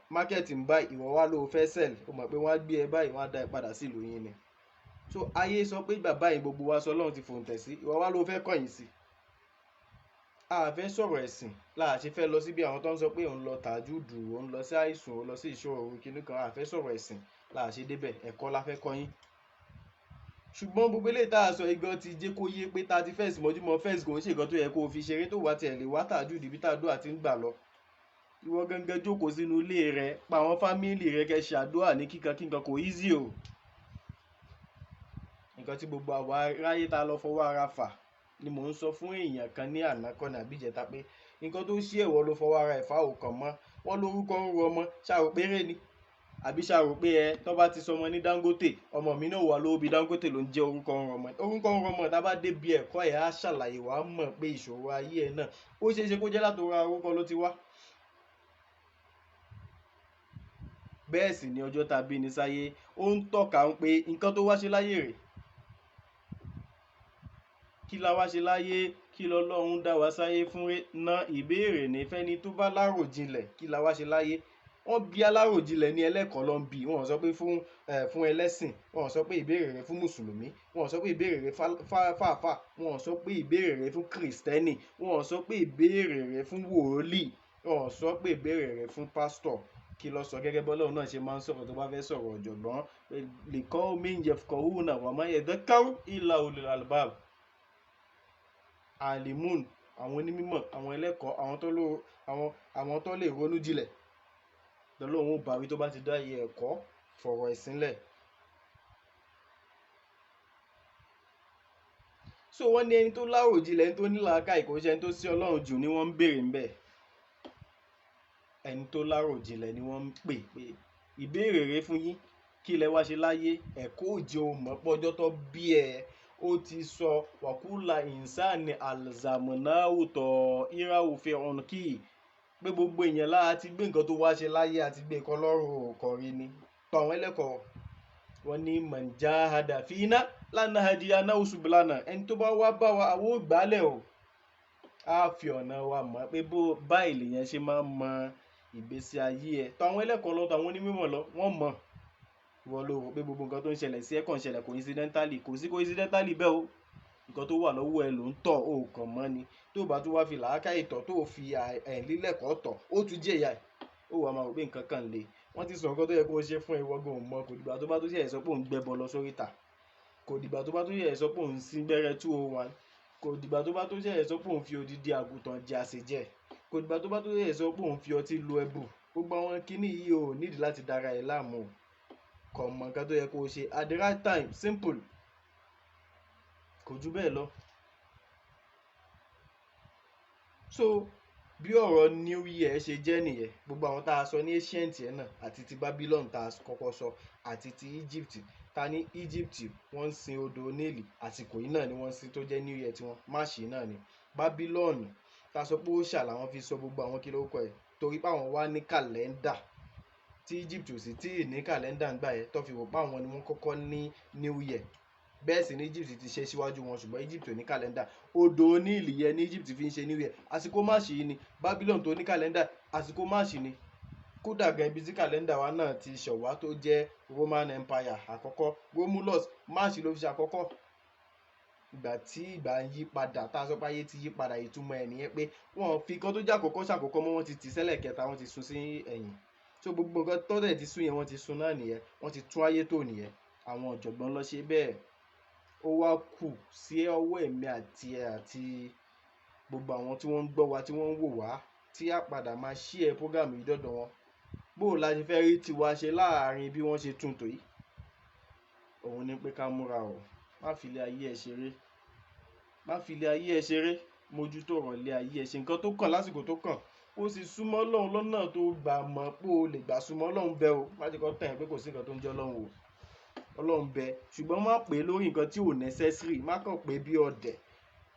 market ń buy ìwọ wá ló fẹ́ sell o mọ̀ pé wọ́n á gbé ẹ báyìí wọ́n á dá ẹ padà sí ìlú yín ni so ayé sọ pé bàbá yìí gbogbo wa sọ Ọlọ́run ti fòǹtẹ̀ sí ìwọ wá ló fẹ́ kọ̀yìn sí a fẹ́ sọ̀rọ̀ ẹ̀sìn láàṣẹ fẹ́ lọ síbi àwọn tó ń sọ pé òun lọ tàjúdù òun lọ sí àìsùn òun lọ sí ìṣòro kìnnì kan a fẹ́ sọ̀rọ̀ ẹ̀sìn láàṣẹ débẹ̀ ẹ̀kọ́ la fẹ́ kọ́yìn ṣùgbọ́n gbogbo eléyìí tá a sọ igan ti jẹ́ kó yé pé 31st mọ́júmọ́ first kò ń ṣe nǹkan tó yẹ kó o fi ṣeré tó wá tiẹ̀ lè wá tàjúdù bí tàdúrà ti ń gbà lọ ìwọ gangan jókòó sínú ilé rẹ pa àwọn fámìlì rẹ kẹ́ ṣàdúrà ní kíkankíkan kò easy o nǹkan tí gbogbo àwa ráyé tá lọ fọwọ́ ara fà ni mò ń sọ fún èèyàn kan ní àná kan àbí ìjẹta pé nǹkan tó ṣí ẹ̀wọ̀ ló fọwọ́ ara ẹ̀fà ò kàn mọ́ wọ́n lórúkọ ń ro ọmọ ṣàrò péré ni àbí ṣàrò pé tó bá ti sọmọ ní Dangote ọmọ mi náà wà lówó bí Dangote ló ń jẹ́ orúkọ ń rọmọ tá a bá débi ẹ̀kọ́ ẹ̀ á ṣàlàyé wàá mọ̀ pé ìṣòro ayé ẹ̀ náà ó ṣeé ṣe kó jẹ́ látòra orúkọ ló ti wá bẹ́ẹ̀ sì ni ọjọ́ tá a bí ní sáyé ó ń tọ́ka ń pé nǹkan tó wá ṣe láyé rẹ̀ kí la wá ṣe láyé kí lọ́lọ́run dá wa sáyé fún ná ìbéèrè ní fẹ́ni tó bá láròjinlẹ̀ kí la wá ṣe láyé wọ́n bí aláròjinlẹ̀ ní ẹlẹ́kọ̀ọ́ ló ń bí wọ́n sọ pé fún ẹlẹ́sìn wọ́n sọ pé ìbéèrè rẹ̀ fún mùsùlùmí wọ́n sọ pé ìbéèrè rẹ̀ fáfà wọ́n sọ pé ìbéèrè rẹ̀ fún kìrìsìtẹ́nì wọ́n sọ pé ìbéèrè rẹ̀ fún wòlíì wọ́n sọ pé ìbéèrè rẹ̀ fún pásítọ̀ kí ló sọ gẹ́gẹ́ bọ́lọ́run náà ṣe máa ń sọ̀rọ̀ tó bá fẹ́ sọ̀rọ̀ ọ̀jọ̀gbọ́n lè kọ́ méjì kọ̀ọ̀hún náà wà máa yẹ dẹ́káwó ìlà ulul albab alimun àwọn onímọ̀ àwọn ẹlẹ́kọ̀ọ́ àwọn tó lè ronú jinlẹ̀ lọ́lọ́run ó bá wí tó bá ti dá iye ẹ̀kọ́ fọ̀rọ̀ ẹ̀sìn lẹ̀. so wọ́n ní ẹni tó láròjinlẹ̀, ẹni tó ní làákàyè, kò ṣe ẹni tó sí Ọlọ́run jù ni wọ́n ń béèrè ńbẹ̀. ẹni tó láròjinlẹ̀ ni wọ́n ń pè pé ìbéèrè rẹ fún yín, kí lẹ wá ṣe láyé? ẹ̀kọ́ òjò mọ̀ pọ́jọ́ tó bí ẹ ó ti sọ wàkúlà ìsáàní alzamunahu tọ̀ ìráwù fi hàn kí pé gbogbo èèyàn lára ti gbé nǹkan tó wá ṣe láyé àti gbé nǹkan lọ́rùn kọrin ni. tọ́ àwọn ẹlẹ́kọ̀ọ́ wọn ní mọ̀njáhadà fínà lánàá hadiya náà ṣubúlánà, ẹni tó bá wá bá wa àwọn ò gbálẹ̀ o, á fi ọ̀nà wa mọ̀ pé báyìí lèèyàn ṣe máa ń mọ ìgbésí ayé ẹ. tọ́ àwọn ẹlẹ́kọ̀ọ́ lọ, tọ́ àwọn onímọ̀ lọ, wọ́n mọ̀. wọ́n ló rò pé gbogbo nǹkan tó ń ṣẹlẹ̀ sí ẹ kàn ṣẹlẹ̀ coincidentally, kò sí coincidentally bẹ́ẹ̀ o. nǹkan tó wà lọ́wọ́ ẹ ló ń tọ̀, ó kàn mọ́ ni. tó bá tún wá fi làákàyè tọ̀, tó fi lílẹ̀kọ́ tọ̀, ó tún jẹ́ ìyá ẹ̀. ó wà máa rò pé nǹkan kan le. wọ́n ti sọ nǹkan tó yẹ kó ṣe fún ìwọ́gbọ̀n ò mọ̀. kò dìgbà tó bá tó ṣe sọ pé òun gbẹ́bọ lọ sóríta, kò dìgbà tó bá tó ṣe sọ pé òun sín gbẹ́rẹ́ 201, kò dìgbà tó bá tó ṣe sọ pé òun fi odidi àgùntàn jẹ àṣejẹ, kò dìgbà tó bá tó ṣe sọ pé òun fi ọtí lu ẹbù. gbogbo àwọn kinní yìí ò nídìí láti dára ẹ̀ láàmú. kò mọ nǹkan tó yẹ kó ṣe at the right time, simple, kò jù bẹ́ẹ̀ lọ. so bí ọ̀rọ̀ New Year ṣe jẹ́ nìyẹn. gbogbo àwọn tá a sọ ní ancient yẹn náà, àti ti Babylon tá a kọ́kọ́ sọ, àti ti Egypt. ta ní Egypt wọ́n ń sin odò Nílì, àsìkò yìí náà ni wọ́n ń sin tó jẹ́ New Year tiwọn, máàṣì náà ni. Babylon tá a sọ pé ó ṣà làwọn fi sọ gbogbo àwọn kí lórúkọ ẹ̀, torí pé àwọn wá ní kàlẹ́ndà tí Egypt ò sì tí ì ní kàlẹ́ndà ńgbà yẹn, tó fi wò pé àwọn ni wọ́n kọ́kọ́ ní New Year. bẹ́ẹ̀ sì ni Egypt ti ṣe síwájú wọn, ṣùgbọ́n Egypt ò ní kàlẹ́ndà. odò Nílì yẹn ní Egypt fi ń ṣe New Year, àsìkò máàṣì yìí ni. Babylon tó ní kàlẹ́ndà, àsìkò máàṣì ni. kódà gan ibi tí kàlẹ́ndà wa náà ti ṣọ̀wá tó jẹ́ Roman Empire àkọ́kọ́, Romulus, máàṣì ló fi ṣe àkọ́kọ́. ìgbà tí ìgbà ń yí padà, tá a sọ pé ayé ti yí padà, ìtumọ̀ ẹ̀ nìyẹn pé wọ́n fi kan tó jẹ́ àkọ́kọ́ ṣàkọ́kọ́ mọ́, wọ́n ti tì sẹ́lẹ̀ kẹta, wọ́n ti sún sí ẹ̀yìn. so gbogbo nǹkan tó dẹ̀ ti sún yẹn, wọ́n ti sún náà nìyẹn, wọ́n ti tún ayé tò nìyẹn. àwọn ọ̀jọ̀gbọ́n ló ṣe bẹ́ẹ̀. ó wá kù sí ọwọ́ ẹ̀mí àti gbogbo àwọn tí wọ́n ń gbọ́ wa, tí wọ́n ń wò wá, tí a padà máa ṣí ẹ prógámù yìí dọ́dọ̀ wọn. bó o la ṣe fẹ́ rí tiwa ṣe láàárín bí wọ́n ṣe tún tò yìí? òun ni pé ká múra o. má fi ilé ayé ẹ ṣeré, má fi ilé ayé ẹ ṣeré, mójútó ọ̀rọ̀ ilé ayé ẹ, ṣe nǹkan tó kàn lásìkò tó kàn. ó sì súnmọ́ Ọlọ́run lọ́nà tó gbà mọ̀ pé o lè gbà súnmọ́ Ọlọ́run bẹ́ẹ̀ o. má jẹ́ kó tàn ẹ́ pé kò sí nǹkan tó ń jẹ́ Ọlọ́run o. Ọlọ́run bẹ, ṣùgbọ́n má pè é lórí nǹkan tí ò necessary. má kàn pé bí ọ̀dẹ̀.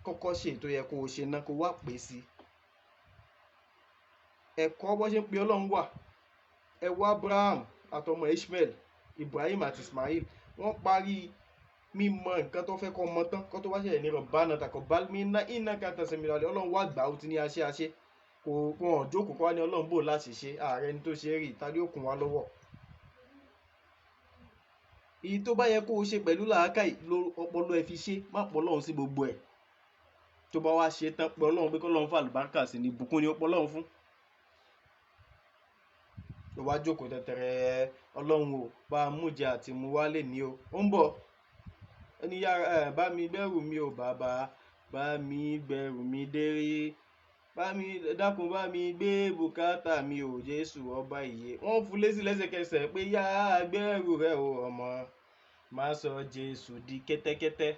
kọ́kọ́ ṣe tó yẹ kó o ṣe náà, kó wá pè é sí. ẹ̀kọ́ bó ṣe ń pe Ọlọ́run wà. ẹ wo Abraham àtọmọ Ishmael, Ibrahim àti Ismail, wọ́n parí mímọ nǹkan tó fẹ́ kọ́ mọ tán kó tó wá ṣẹlẹ̀ ní Rabbana taqabbal minna innaka antas samiul alim. Ọlọ́run wá gbà ó ti ní aṣẹ́ kò wọ́n jókòó kó wá ní Ọlọ́run bò láti ṣe. ààrẹ ni tó ṣe rí, ìtàlí òkun wa lọ́wọ́. èyí tó bá yẹ kó o ṣe pẹ̀lú làákàyè ọpọlọ ẹ fi ṣe, má pọ̀ Ọlọ́run sí gbogbo ẹ̀. tó bá wá ṣe tán pé Ọlọ́run pé kọ́ Ọlọ́run fún àlùbáríkà sí ni, ìbùkún ni ó pọ̀ Ọlọ́run fún. tó wá jókòó tẹ̀tẹ̀rẹ̀ Ọlọ́run o, bá a mú jẹ àti mú wálé ní o, ó ń bọ̀. ẹni yára bá mi gbẹ́rù mi o bàbá, bá mi gbẹ́rù mi délé, dákun bá mi gbé bùkátà mi o Jésù ọba ìyè. wọ́n fún lésì lẹ́sẹ̀kẹsẹ̀ pé yá gbẹ́rù rẹ o ọmọ, má sọ Jésù di kẹ́tẹ́kẹ́tẹ́.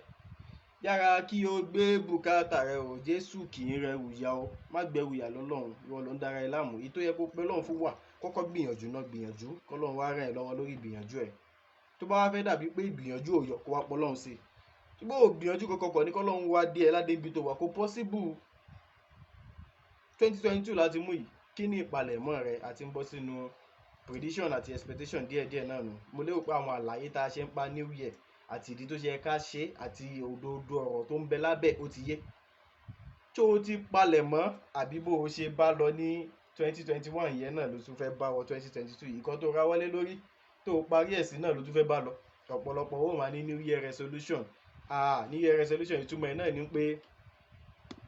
yára kí o gbé bùkátà rẹ o Jésù kì í rẹrù yá o. má gbẹ́rù yà lọ́lọ́run, ìwọ ló ń dára ẹ láàmú. èyí tó yẹ kó pé Ọlọ́run fún wà, kọ́kọ́ gbìyànjú náà, gbìyànjú kọ́lọ́run wá ràn ẹ́ lọ́wọ́ lórí ìgbìyànjú ẹ̀. tó bá wá fẹ́ dàbí pé ìgbìyànjú ò yọ, kó wá pọ̀ Ọlọ́run sí i. ṣùgbọ́n ògbìyànjú kọ̀ọ̀kan kọ̀ ní kọ́lọ́run wá dé ẹ ládé ibi tó wà, kó possible. 2022 láti mú yìí, kí ni ìpalẹ̀mọ́ rẹ? àti ń bọ́ sínú prediction àti expectation díẹ̀díẹ̀ náà nù. mo lérò pé àwọn àlàyé tá a ṣe ń pa New Year àti ìdí tó ṣe ká ṣe àti òdodo ọ̀rọ̀ tó ń bẹ lábẹ́ ó ti yé. tó o ti palẹ̀mọ́, àbí bó o ṣe bá lọ ní 2021 yẹn náà ló tún fẹ́ bá wọ 2022 yìí? kan tó ra wọlé lórí tó o parí ẹ̀sìn náà ló tún fẹ́ bá lọ. ọ̀pọ̀lọpọ̀ ó máa ní New Year resolution. New Year resolution ìtumọ̀ ẹ̀ náà ni pé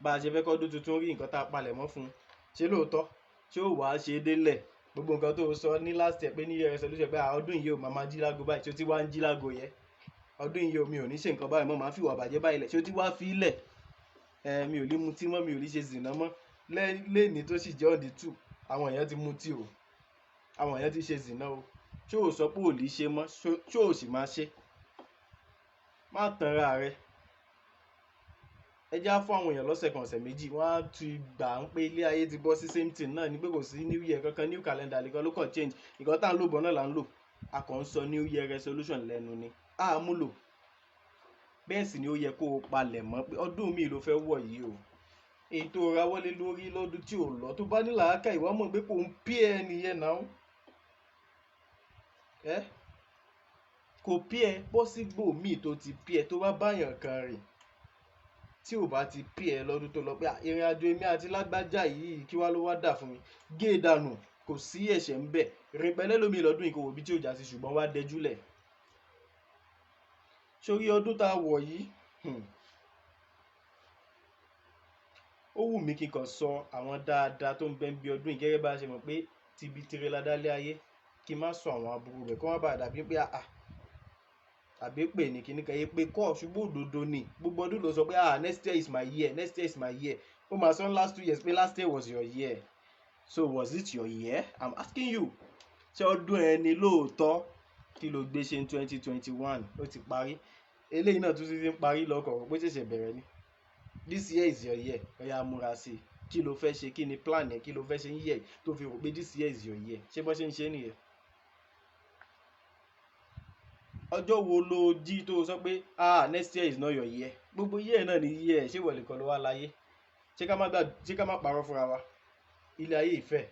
bá a ṣe fẹ́ kọ́dún tuntun rí, nǹkan tá a palẹ̀ mọ́ fún un, ṣé lóòótọ́ ṣé ó wàá ṣe délẹ̀? gbogbo nǹkan tó sọ ní last year pé New Year resolution pé ọdún yìí ò máa jí lágo báyìí, ṣé ó ti wá ń jí lágo yẹn? ọdún yìí mi ò ní ṣe nǹkan báyìí mọ́, màá fi ìwà bàjẹ́ báyìí lẹ̀, ṣé ó ti wá fi í lẹ̀? mi ò ní mutí mọ́, mi ò ní ṣe zìnà mọ́. lẹ́ni tó sì jẹ́ on the 2, àwọn èèyàn ti mutí o. àwọn èèyàn ti ṣe zìnà o, ṣé o sọ pé ò lè ṣe mọ́, ṣé o sì máa ṣe? Má tanra rẹ. Ẹ já fún àwọn èèyàn lọ́sẹ̀ kan ọ̀sẹ̀ méjì, wọ́n á ti gbà ń pé ilé ayé ti bọ́ sí same thing náà ni, pé kò sí new year kankan, new calendar nìkan ló kàn change. Ìkan tá à ń lò bọ̀ náà là ń lò. A kàn ń sọ new year resolution lẹ́nu ni. A mú lò. Bẹ́ẹ̀ sì ni ó yẹ kó o palẹ̀ mọ́ pé ọdún mi ló fẹ́ wọ̀ yìí o. Èyí tó ra wọlé lórí lọ́dún tí ò lọ, tó bá ní làákà ìwà mọ̀ pé kò ń pí ẹ nìyẹn náà. Kò pí ẹ, bọ́ sígbò míì tó ti pí ẹ, tó bá báyàn kan rìn tí ò bá ti pí ẹ lọ́dún tó lọ pé ìrìn àjò èmi àti lágbájá yìí kí wá ló wá dà fún mi, gé e dànù, kò sí ẹ̀ṣẹ̀ ń bẹ̀. Rìn pẹ̀lẹ́ lómi lọ́dún yìí kò wò bí tí ò já sí, ṣùgbọ́n wá dẹjúlẹ̀. Sórí ọdún tá a wọ̀ yìí, ó wù mí kí n kàn sọ àwọn dáadáa tó ń bẹ ń bí ọdún yìí, gẹ́gẹ́ bá a ṣe mọ̀ pé tibi tirẹ̀ la dálé ayé, kí n má sọ àwọn aburú rẹ̀ kó má bàa dàbí pé àbí pè ní kíní kan yé pé kọ́ ṣùgbọ́n òdodo ni. Gbogbo ọdún ló sọ pé next year is my year, next year is my year. Ó máa sọ last 2 years pé last year was your year. So was it your year? I'm asking you. Ṣé ọdún ẹ ni lóòótọ́? Kí ló gbé ṣe ní 2021? Ó ti parí. Eléyìí náà tún ti ń parí lọ́kọ̀ọ́ pé ṣẹ̀ṣẹ̀ bẹ̀rẹ̀ ni. This year is your year. Ó yá múra sí i. Kí ló fẹ́ ṣe? Kí ni plan ẹ? Kí ló fẹ́ ṣe ń yẹ tó fi rò pé this year is your year? Ṣé bọ́ ṣe ń ṣe nìyẹn? Ọjọ́ wo ló jí tó sọ pé next year is not your year? Gbogbo year náà ni year. Ṣé ìwọ nìkan ló wá láyé? Ṣé ká má parọ́ fúnra wa? Ilé ayé ìfẹ́.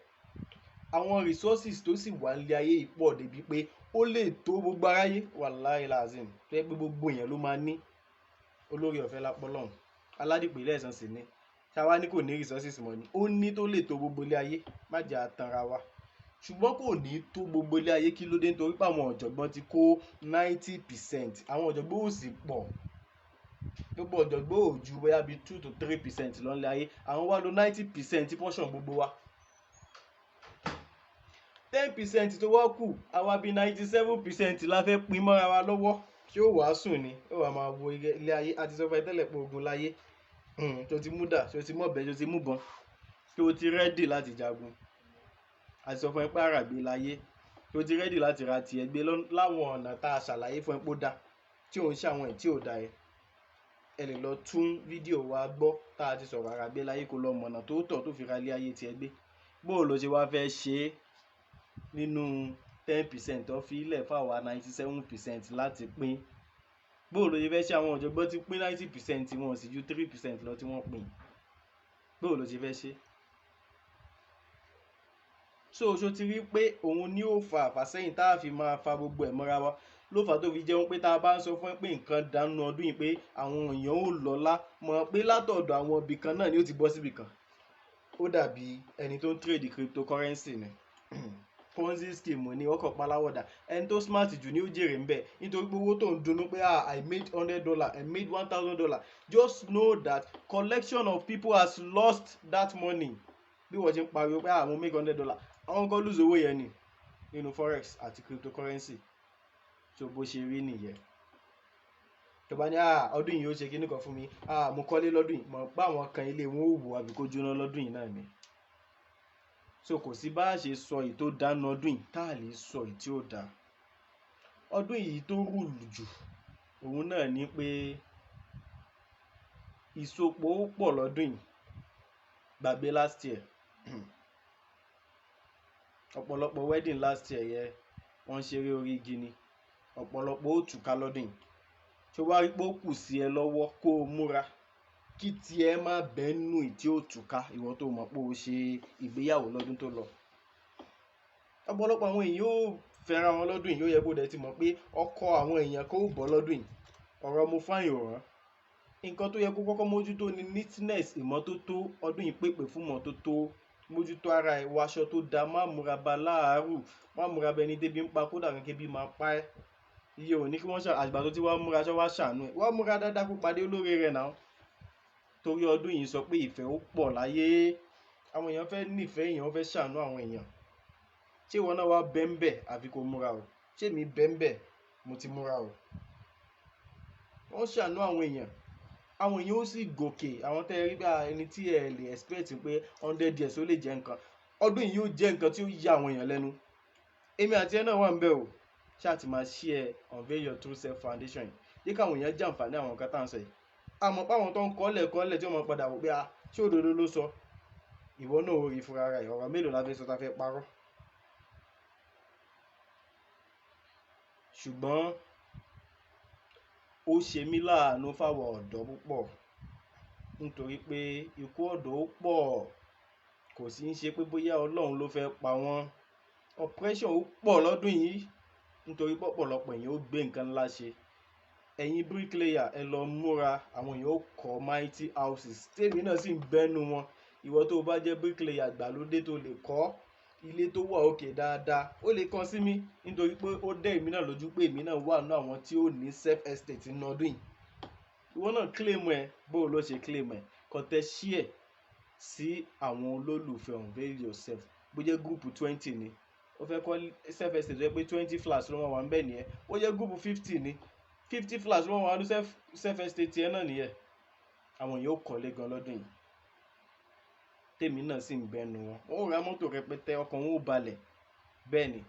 Àwọn resources tó sì wà nílé ayé yìí pọ̀ débi pé ó lè tó gbogbo aráyé. Wàláhì làzìm. Tó yẹ pé gbogbo èèyàn ló máa ní. Olórí ọ̀fẹ́ lápọ̀ lọ́hùn. Aládìpẹ̀lẹ̀ ẹ̀san sì ni. Ṣáwá ní kò ní resources mọ́ ni. Ó ní tó lè tó gbogbo ilé ayé. Má jẹ́ àtanra wa. Ṣùgbọ́n kò ní tó gbogbo ilé ayé, kí ló dé? Nítorí pé àwọn ọ̀jọ̀gbọ́n ti kó 90%. Àwọn ọ̀jọ̀gbọ́n ò sì pọ̀. Gbogbo ọ̀jọ̀gbọ́n ò ju bóyá bí 2 to 3% lọ nílé ayé. Àwọn wá lò 90% portion gbogbo wa. 10% tó wá kù, àwa bí 97% la fẹ́ pín mọ́ra wa lọ́wọ́. Ṣé ó wàá sùn ni? Ó wàá máa wo ilé ayé. A ti sọ fún ẹ tẹ́lẹ̀ pé ogun láyé. Tó ti mú dà, tó ti mú ọ̀bẹ, tó ti mú bọn, tó ti rẹ́dì láti jagun. A ti sọ fún ẹ pé àràgbé láyé. Tó ti rẹ́dì láti ra tiẹ̀ gbé láwọn ọ̀nà tá a ṣàlàyé fún ẹ pé ó dá. Tí ò ń ṣàwọn ẹ̀ tí ò dá ẹ. Ẹ lè lọ tún fídíò wa gbọ́ tá a ti sọ̀rọ̀ àràgbé láyé kó lọ mọ̀nà tó tọ́ tó fi ra ilé ayé tiẹ̀ gbé. Bó ló ṣe wá fẹ́ ṣe nínú 10% tó fi ilẹ̀ fáwa 97% láti pín? Bó ló ṣe fẹ́ ṣe? Àwọn ọ̀jọ̀gbọ́n ti pín 90%, wọn sì ju 3% lọ tí wọ́n pín. Bó ló ṣe fẹ́ ṣe? So ti rí pé òun ni ó fa àfàsẹ́yìn tá a fi máa fa gbogbo ẹ̀ mọ́ra wa. Ló fà tó fi jẹun pé tá a bá ń sọ fún ẹ pé nǹkan dànù ọdún yìí pé àwọn èèyàn ò lọ́lá, mọ̀ pé látọ̀dọ̀ àwọn ibì kan náà ni ó ti bọ́ síbì kan. Ó dàbí ẹni tó ń trade cryptocurrency ni. Ponzi scheme ni ọkọ̀ paláwọ̀dà. Ẹni tó smart jù ni ó jèrè ń bẹ̀. Nítorí pé owó tó ń dunnú pé I made $100, I made $1,000. Just know that collection of people has lost that money. Bí wọ́n ṣe ń pariwo pé mo make $100. Àwọn kan lose owó yẹn ni nínú forex àti cryptocurrency. So bó ṣe rí nìyẹn. Tó bá ní ọdún yìí ó ṣe kíní kan fún mi, mo kọ́lé lọ́dún yìí, mọ̀ pé àwọn kan ilé wọn ò wò àbí kó jóná lọ́dún yìí náà ni. So kò sí bá a ṣe sọ èyí tó dáná ọdún yìí tá a lè sọ èyí tí ó dá. Ọdún yìí tó rúlù jù òun náà ni pé ìsopọ̀ ó pọ̀ lọ́dún yìí. Gbàgbé last year. Ọ̀pọ̀lọpọ̀ wedding last year yẹn wọ́n ṣeré orí igi ni. Ọ̀pọ̀lọpọ̀ ó túká lọ́dún yìí. Ṣé wá rí pé ó kù sí ẹ lọ́wọ́ kó o múra kí tiẹ̀ má bẹ́nu ìtí ó túká, ìwọ tó mọ̀ pé o ṣe ìgbéyàwó lọ́dún tó lọ. Ọ̀pọ̀lọpọ̀ àwọn èèyàn yóò fẹ́ra wọn lọ́dún yìí, ó yẹ kó dẹ̀ ti mọ̀ pé ọkọ àwọn èèyàn kó bọ́ lọ́dún yìí. Ọ̀rọ̀ mo fáyìn ọ̀rọ̀. Nǹkan tó yẹ kó kọ́kọ́ mójútó ni neatness, ìmọ́tótó. Ọdún yìí pèpè fún ìmọ́tótó. Mójútó ara ẹ, wọ aṣọ tó da, má múra ba láàárù, má múra bẹ ní débi ń pa kódà kan kébí máa pa ẹ́. Iye ò ní kí wọ́n àgbà tó ti wá múra aṣọ wá ṣàánú ẹ̀. Wọ́n múra dáadáa kó pàdé olóore rẹ̀ náà. Torí ọdún yìí sọ pé ìfẹ́ ó pọ̀ láyé. Àwọn èèyàn fẹ́ nífẹ̀ẹ́ èèyàn, fẹ́ ṣàánú àwọn èèyàn. Ṣé ìwọ náà wá bẹ́ńbẹ̀ àfi kó múra o? Ṣé mi bẹ́ńbẹ̀ mo ti múra o? Wọ́n ṣàánú àwọn èèyàn. Àwọn èèyàn ó sì gòkè. Àwọn tẹ́ rí bí ẹni tí ẹ lè expect pé 100 years ó lè jẹ́ nǹkan. Ọdún yìí yóò jẹ́ nǹkan tí ó yà àwọn èèyàn lẹ́nu. èmi àti ẹ náà wà ń bẹ̀ o ṣáà ti máa share Unveil Your True Self Foundation yìí jẹ́ káwọn èèyàn jàǹfààní àwọn nǹkan tá à ń sọ yìí àmọ́ páwọn tó ń kọ́lẹ̀ tí wọ́n padà wò pé ṣé òdodo ló sọ ìwọ náà ò rí fúnra rẹ̀ ọ̀rọ̀ mélòó la fẹ́ sọ ta fẹ́ parọ́. ṣùgbọ́n ó ṣe mí láàánú fáwọn ọ̀dọ́ púpọ̀ nítorí pé ikú ọ̀dọ́ ó pọ̀ kò sí ń ṣe pé bóyá Ọlọ́run ló fẹ́ pa wọ́n oppression ó pọ̀ lọ́dún yìí nítorí pọ̀pọ̀lọpọ̀ èèyàn ó gbé nǹkan ńlá ṣe ẹ̀yin bricklayer ẹ lọ múra àwọn èèyàn ó kọ́ mighty houses tèmi náà sì ń bẹ́nu wọn ìwọ tó bá jẹ́ bricklayer àgbàlódé tó lè kọ́ ilé tó wà òkè dáadáa ó lè kàn sí mi nítorí pé ó dẹ́ èmi náà lójú pé èmi náà wà nínú àwọn tí ó ní self estate nínú ọdún yìí ìwọ náà claim ẹ bó o lọ ṣe claim ẹ kò tẹ share sí àwọn olólùfẹ́ Unveil Yourself bó jẹ́ gúrùpù 20 ni ó fẹ́ kọ́ self estate rẹ pé 20 flats ló wà ń bẹ̀ nìyẹn ó jẹ́ gúrùpù 50 ni 50 flats ló wà ní self estate yẹn náà nìyẹn àwọn yóò kọ́lé gan lọ́dún yìí tèmi náà sì ń bẹnu wọn ó ra mọ́tò rẹpẹtẹ ọkàn wọn ò balẹ̀ bẹ́ẹ̀ ni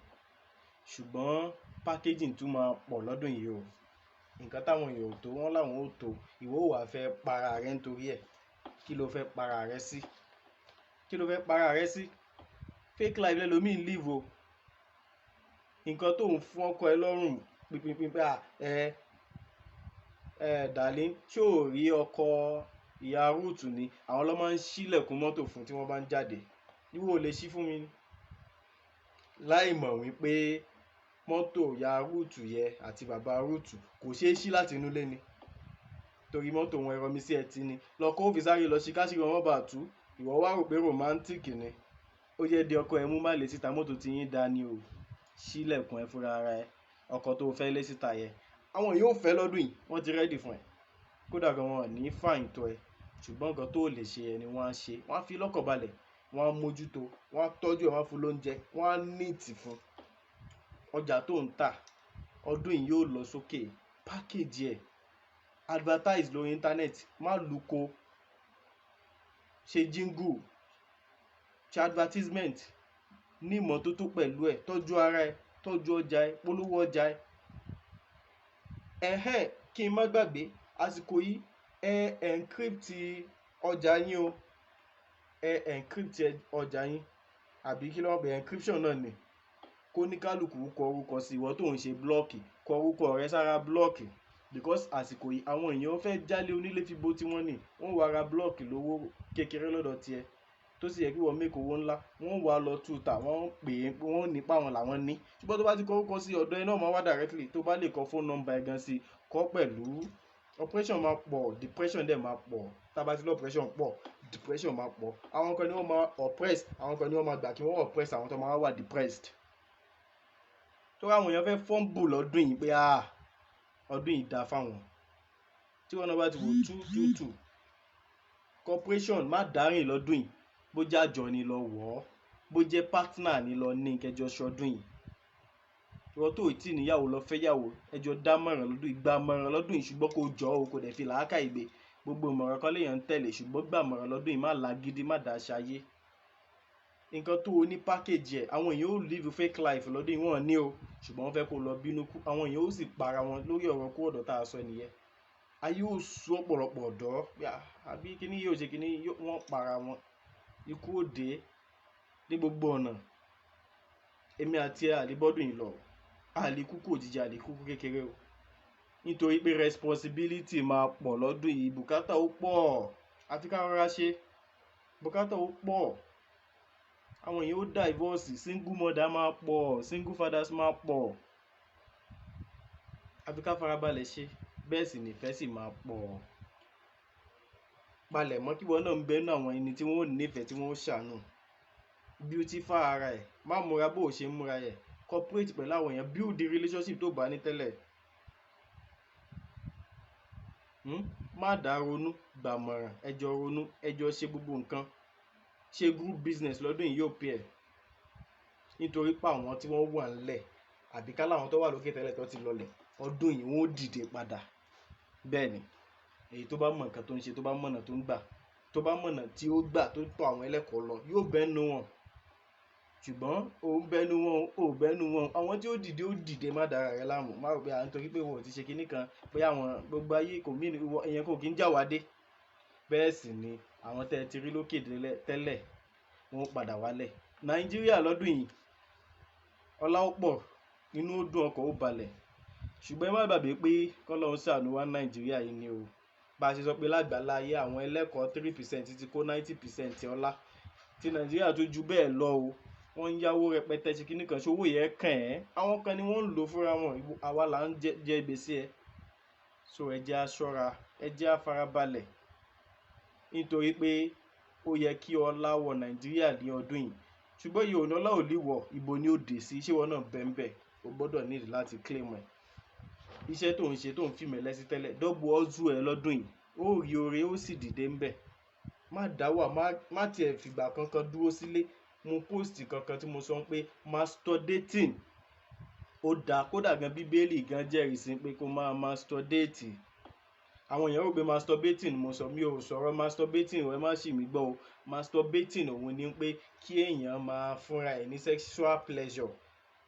ṣùgbọ́n packaging tún máa pọ̀ lọ́dún yìí o nǹkan táwọn èèyàn ò tó wọn láwọn ò tó ìwọ ò wá fẹ́ para rẹ nítorí ẹ̀ kí ló fẹ́ para rẹ sí fake life lẹ́lòmíì live o nǹkan tó ń fún ọkọ ẹ lọ́rùn pínpín darling ṣé ò rí ọkọ ìyá rúùtù ni àwọn ló máa ń ṣílẹ̀kùn mọ́tò fún tí wọ́n bá ń jáde ìwọ ò lè ṣí fún mi láì mọ̀ wípé mọ́tò ìyá rúùtù yẹ àti bàbá rúùtù kò ṣeé ṣí láti inú ilé ni torí mọ́tò wọn ẹ̀rọ mi sí ẹtí ni lọ́kọ́ ó fi sáré lọ sí káṣírí wọn bá tú ìwọ wá rò pé romantic ni ó yẹ di ọkọ ẹ mú má lè síta mọ́tò tí yín dání o ṣílẹ̀kùn ẹ fúnra ara ẹ ọkọ tó fẹ́ lé síta yẹ àwọn yóò fẹ́ lọ́dún yìí wọ́n ti rẹ́dì fún ẹ kódà gan wọn ní fáìn tó ẹ ṣùgbọ́n nǹkan tó lè ṣe ẹ ni wọ́n á ṣe wọ́n á fi lọ́kàn balẹ̀ wọ́n á mójútó wọ́n á tọ́jú ẹ wọ́n á fún lóúnjẹ wọ́n á níìtì fún ọjà tó ń tà ọdún yìí yóò lọ sókè pákéjì ẹ advertise lórí íńtánẹ́ẹ̀tì má lùkọ ṣe jingle ṣe advertisement ní ìmọ́tótó pẹ̀lú ẹ tọ́jú ara ẹ tọ́jú ọjà ẹ polówó ọjà ẹ kí n má gbàgbé àsìkò yìí ẹ encrypt ọjà yín o ẹ encrypt ọjà yín àbí kí ló wọ́n pè encryption náà ni kó ní kálukú kọ orúkọ sí ìwọ tó ń ṣe blọ́ọ̀kì kọ orúkọ rẹ sára blọ́ọ̀kì because àsìkò yìí àwọn èèyàn fẹ́ jálé onílé fi bó tí wọ́n ní wọ́n wá ra blọ́ọ̀kì lówó kékeré lọ́dọ̀ tiẹ̀ tó sì yẹ kí wọ́n mẹ́kọ̀ owó ńlá wọ́n wá lọ túta wọ́n pè é wọ́n nípa wọn làwọn ní ṣùgbọ́n tó bá ti kọ orúkọ sí ọ̀dọ̀ ẹ náà máa wá directly tó bá lè kọ phone number ẹ gan sí kọ pẹ̀lú operation máa pọ̀ depression dẹ̀ máa pọ̀ tábàtìlẹ̀ operation pọ̀ depression máa pọ̀ àwọn kan ní wọ́n máa oppress àwọn kan ní wọ́n máa gbà kí wọ́n oppress àwọn tó máa wà depressed tó ráwọn èèyàn fẹ́ fumble lọ́dún yìí pé ọdún yìí dá fáwọn tí wọ́n náà bá ti wò 222 corporation má dárìn lọ́dún yìí bó jẹ́ àjọ ni lọ wọ̀ ọ́ bó jẹ́ partner ni lọ ní kẹjọ ṣọdún yìí ìwọ tó tí níyàwó lọ fẹ́yàwó ẹjọ́ dá mọ̀ràn lọ́dún ìgbà mọ̀ràn lọ́dún yìí ṣùgbọ́n kò jọ o kò dẹ̀ fi làákà ìgbé gbogbo ìmọ̀ràn kan léèyàn ń tẹ̀lé ṣùgbọ́n gbà mọ̀ràn lọ́dún yìí má lágídí má dá ṣayé nǹkan tó o ní package ẹ̀ àwọn èèyàn ó live fake life lọ́dún yìí wọ́n ní o ṣùgbọ́n wọ́n fẹ́ kó lọ bínú kú àwọn èèyàn ó sì para wọn lórí ọ̀rọ̀ kú ọ̀dọ̀ tá a sọ nìyẹn ayé ó sú ọ̀pọ̀lọpọ̀ ọ̀dọ́ àbí kíní yóò ṣe kíní wọ́n para wọn ikú òde ní gbogbo ọ̀nà èmi àti àlébọ́dún yìí lọ àlékúkú òjijì àlékúkú kékeré o nítorí pé responsibility máa pọ̀ lọ́dún yìí bùkátà ó pọ̀ àfi ká rọra ṣe bùkátà ó pọ̀ àwọn èèyàn ó divorce single mother máa pọ̀ single fathers máa pọ̀ àfi ká farabalẹ̀ ṣe bẹ́ẹ̀ sì nífẹ̀ẹ́ sì máa pọ̀ palẹ̀ mọ́ kí wọ́n náà ń bẹ́nu àwọn ẹni tí wọ́n ò nífẹ̀ẹ́ tí wọ́n ó ṣàánú beautify ara ẹ̀ má múra bó o ṣe ń múra ẹ̀ cooperate pẹ̀lú àwọn èèyàn build the relationship tó bá ní tẹ́lẹ̀ má dá ronú gbàmọ̀ràn ẹjọ́ ronú ẹjọ́ ṣe gbogbo nǹkan ṣe group business lọ́dún yìí yóò pay ẹ̀ nítorí pé àwọn tí wọ́n wà ńlẹ̀ àbí ká láwọn tó wà lókè tẹ́lẹ̀ tó ti lọlẹ̀ ọdún yìí wọ́n ó dìde padà bẹ́ẹ̀ ni èyí tó bá mọ̀ nǹkan tó ń ṣe tó bá mọ̀nà tó ń gbà tó bá mọ̀nà tí ó gbà tó tọ̀ àwọn ẹlẹ́kọ̀ọ́ lọ yóò bẹ́nu wọn ṣùgbọ́n ò ń bẹnu wọn ò bẹnu wọn, àwọn tí ó dìde má dára rẹ láàmú, má rò pé à ń torí pé wọn ò ti ṣe kinní kan pé àwọn gbogbo ayé kò mí ìyẹn kò kí ń jà wá dé. Bẹ́ẹ̀ sì ni àwọn tẹ́ ti rí lókè tẹ́lẹ̀ wọ́n padà wálẹ̀. Nàìjíríà lọ́dún yìí ọlá ó pọ̀, inú ó dùn, ọkọ̀ ó balẹ̀, ṣùgbọ́n ẹ má gbàgbé pé kọ́lọ́run ṣàánú wa Nàìjíríà yìí ni o. Bá a ṣe sọ pé lágbàláyé àwọn ẹlẹ́kọ̀ọ́ 3% ti kó 90% ọlá, ti Nàìjíríà tó ju bẹ́ẹ̀ lọ o. Wọ́n ń yáwó rẹpẹtẹ ṣe kinní kan, ṣòwò yẹn kàn ẹ́, àwọn kan ni wọ́n ń lò fúnra wọn, àwa là ń jẹ gbèsè ẹ̀. So ẹ jẹ́ á ṣọ́ra, ẹ jẹ́ á farabalẹ̀, nítorí pé ó yẹ kí ọlá wọ Nàìjíríà ní ọdún yìí, ṣùgbọ́n yìí òní ọlá ò lè wọ̀, ibo ni ó dé sí, ṣé wọn náà bẹ́ẹ̀ o gbọ́dọ̀ need láti claim ẹ̀. Iṣẹ́ tó ń ṣe tó ń fìmẹ̀lẹ́ sí tẹ́lẹ̀, double hustle ẹ̀ lọ́dún yìí, ó rí oore ó sì dìde ń bẹ̀. Má dáwà, má tiẹ̀ fìgbà kankan dúró sílé. Mo post kankan tí mo sọ pé masturbating ó dáa, kódà gan Bíbélì gan jẹ́rìí sí pé kó máa masturbate. Àwọn èèyàn rò pé masturbating mo sọ, mi ò sọ̀rọ̀ masturbating, ẹ má ṣì mí gbọ́ o. Masturbating òun ni pé kí èèyàn máa fúnra ẹ̀ ní sexual pleasure,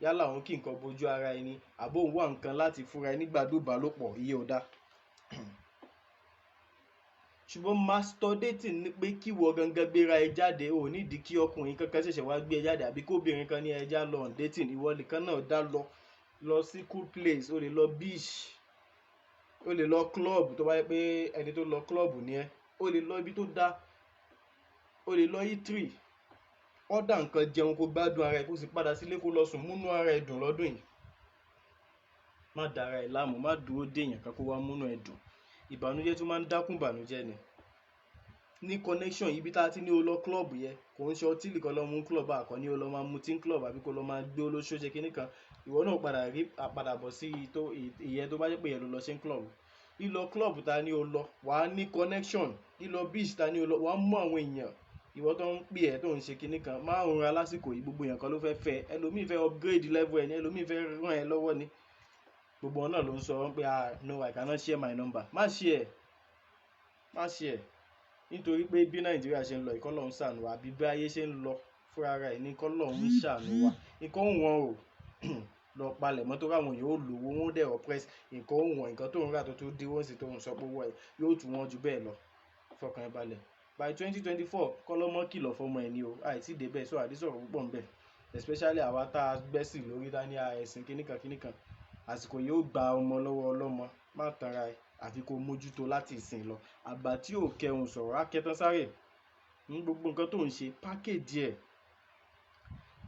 yálà òun kí nǹkan bojú ara ẹni àbó òun wà nǹkan láti fúnra ẹ nígbàdúgbà ìbálòpọ̀, iye ò dá. Ṣùgbọ́n masturbating ni pé kí wọ gangan gbéra ẹ jáde, ò nídìí kí ọkùnrin kankan ṣẹ̀ṣẹ̀ wá gbé ẹ jáde àbí kóbìnrin kan ní ẹja lọ on dating, ìwọ nìkan náà dá lọ sí cool place, o lè lọ beach, o lè lọ club tó bá yẹ pé ẹni tó lọ club ni ẹ, o lè lọ ibi tó dá, o lè lọ eatery, ọ̀dà nǹkan jẹun kó gbádùn ara ẹ kó sì padà sílé kó lọ sùn, múnú ara ẹ dùn lọ́dún yìí. Má dára ẹ láàmú, má dúró dé èèyàn kan kó wá múnú ẹ dùn. Ìbànújẹ́ tún máa ń dákún ìbànújẹ́ ni. Ní connection ibi tá a ti ní o lọ club yẹn, kò ń ṣe ọtí nìkan lọ mú club, àkọ́ni o lọ máa mutí club àbí kó lọ máa gbé olóṣó ṣe kinní kan, ìwọ náà padà rí àpadàbọ̀ sí ìyẹn tó bá jẹ́ pé ìyẹn ló lọ ṣe ń club. Lílọ club ta ni o lọ, wàá ní connection. Lílọ beach ta ni o lọ, wàá mú àwọn èèyàn. Ìwọ tó ń pè ẹ́ tó ń ṣe kinní kan, má ń ra lásìkò yìí, gbogbo èèyàn kan ló fẹ́ fẹ́, ẹlòmíì fẹ́ upgrade level ẹ̀ ní, ẹlòmíì fẹ́ ràn ẹ́ lọ́wọ́ ni. Gbogbo wọn náà ló ń sọ pé no, I cannot share my number. Má share, nítorí pé bí Nàìjíríà ṣe ń lọ ìkọlọ́run ṣàánú wa, bí ayé ṣe ń lọ fúnra rẹ̀ ní ìkọlọ́run ṣàánú wa. Nǹkan ò wọ́n o lọ palẹ̀ mọ́ tó ráwọn èèyàn ó lówó, wọ́n dẹ̀ oppress. Nǹkan ò wọ́n, nǹkan tó ń rà tó dé wọ́n sì tó ń sọ pé owó ẹ̀ yóò tún wọ́n ju bẹ́ẹ̀ lọ. Fọkàn ẹ balẹ̀. By 2024 kọ́lọ́mọ́ kìlọ̀ fọmọ ẹ̀ ní o, àìtí dé bẹ́ẹ̀, sọ àdísọ̀rọ̀ púpọ̀ ń bẹ̀, especially àwa tá a gbẹ́sìn lórí dání ẹ̀sìn kíníkan. Àsìkò yóò gba ọmọ lọ́wọ́ ọlọ́mọ, má tanra ẹ, àfi kó mójútó láti ìsìn lọ. Àgbà tí ò kẹun sọ̀rọ̀ á kẹtàn sáré. Ní gbogbo nǹkan tó ń ṣe package ẹ̀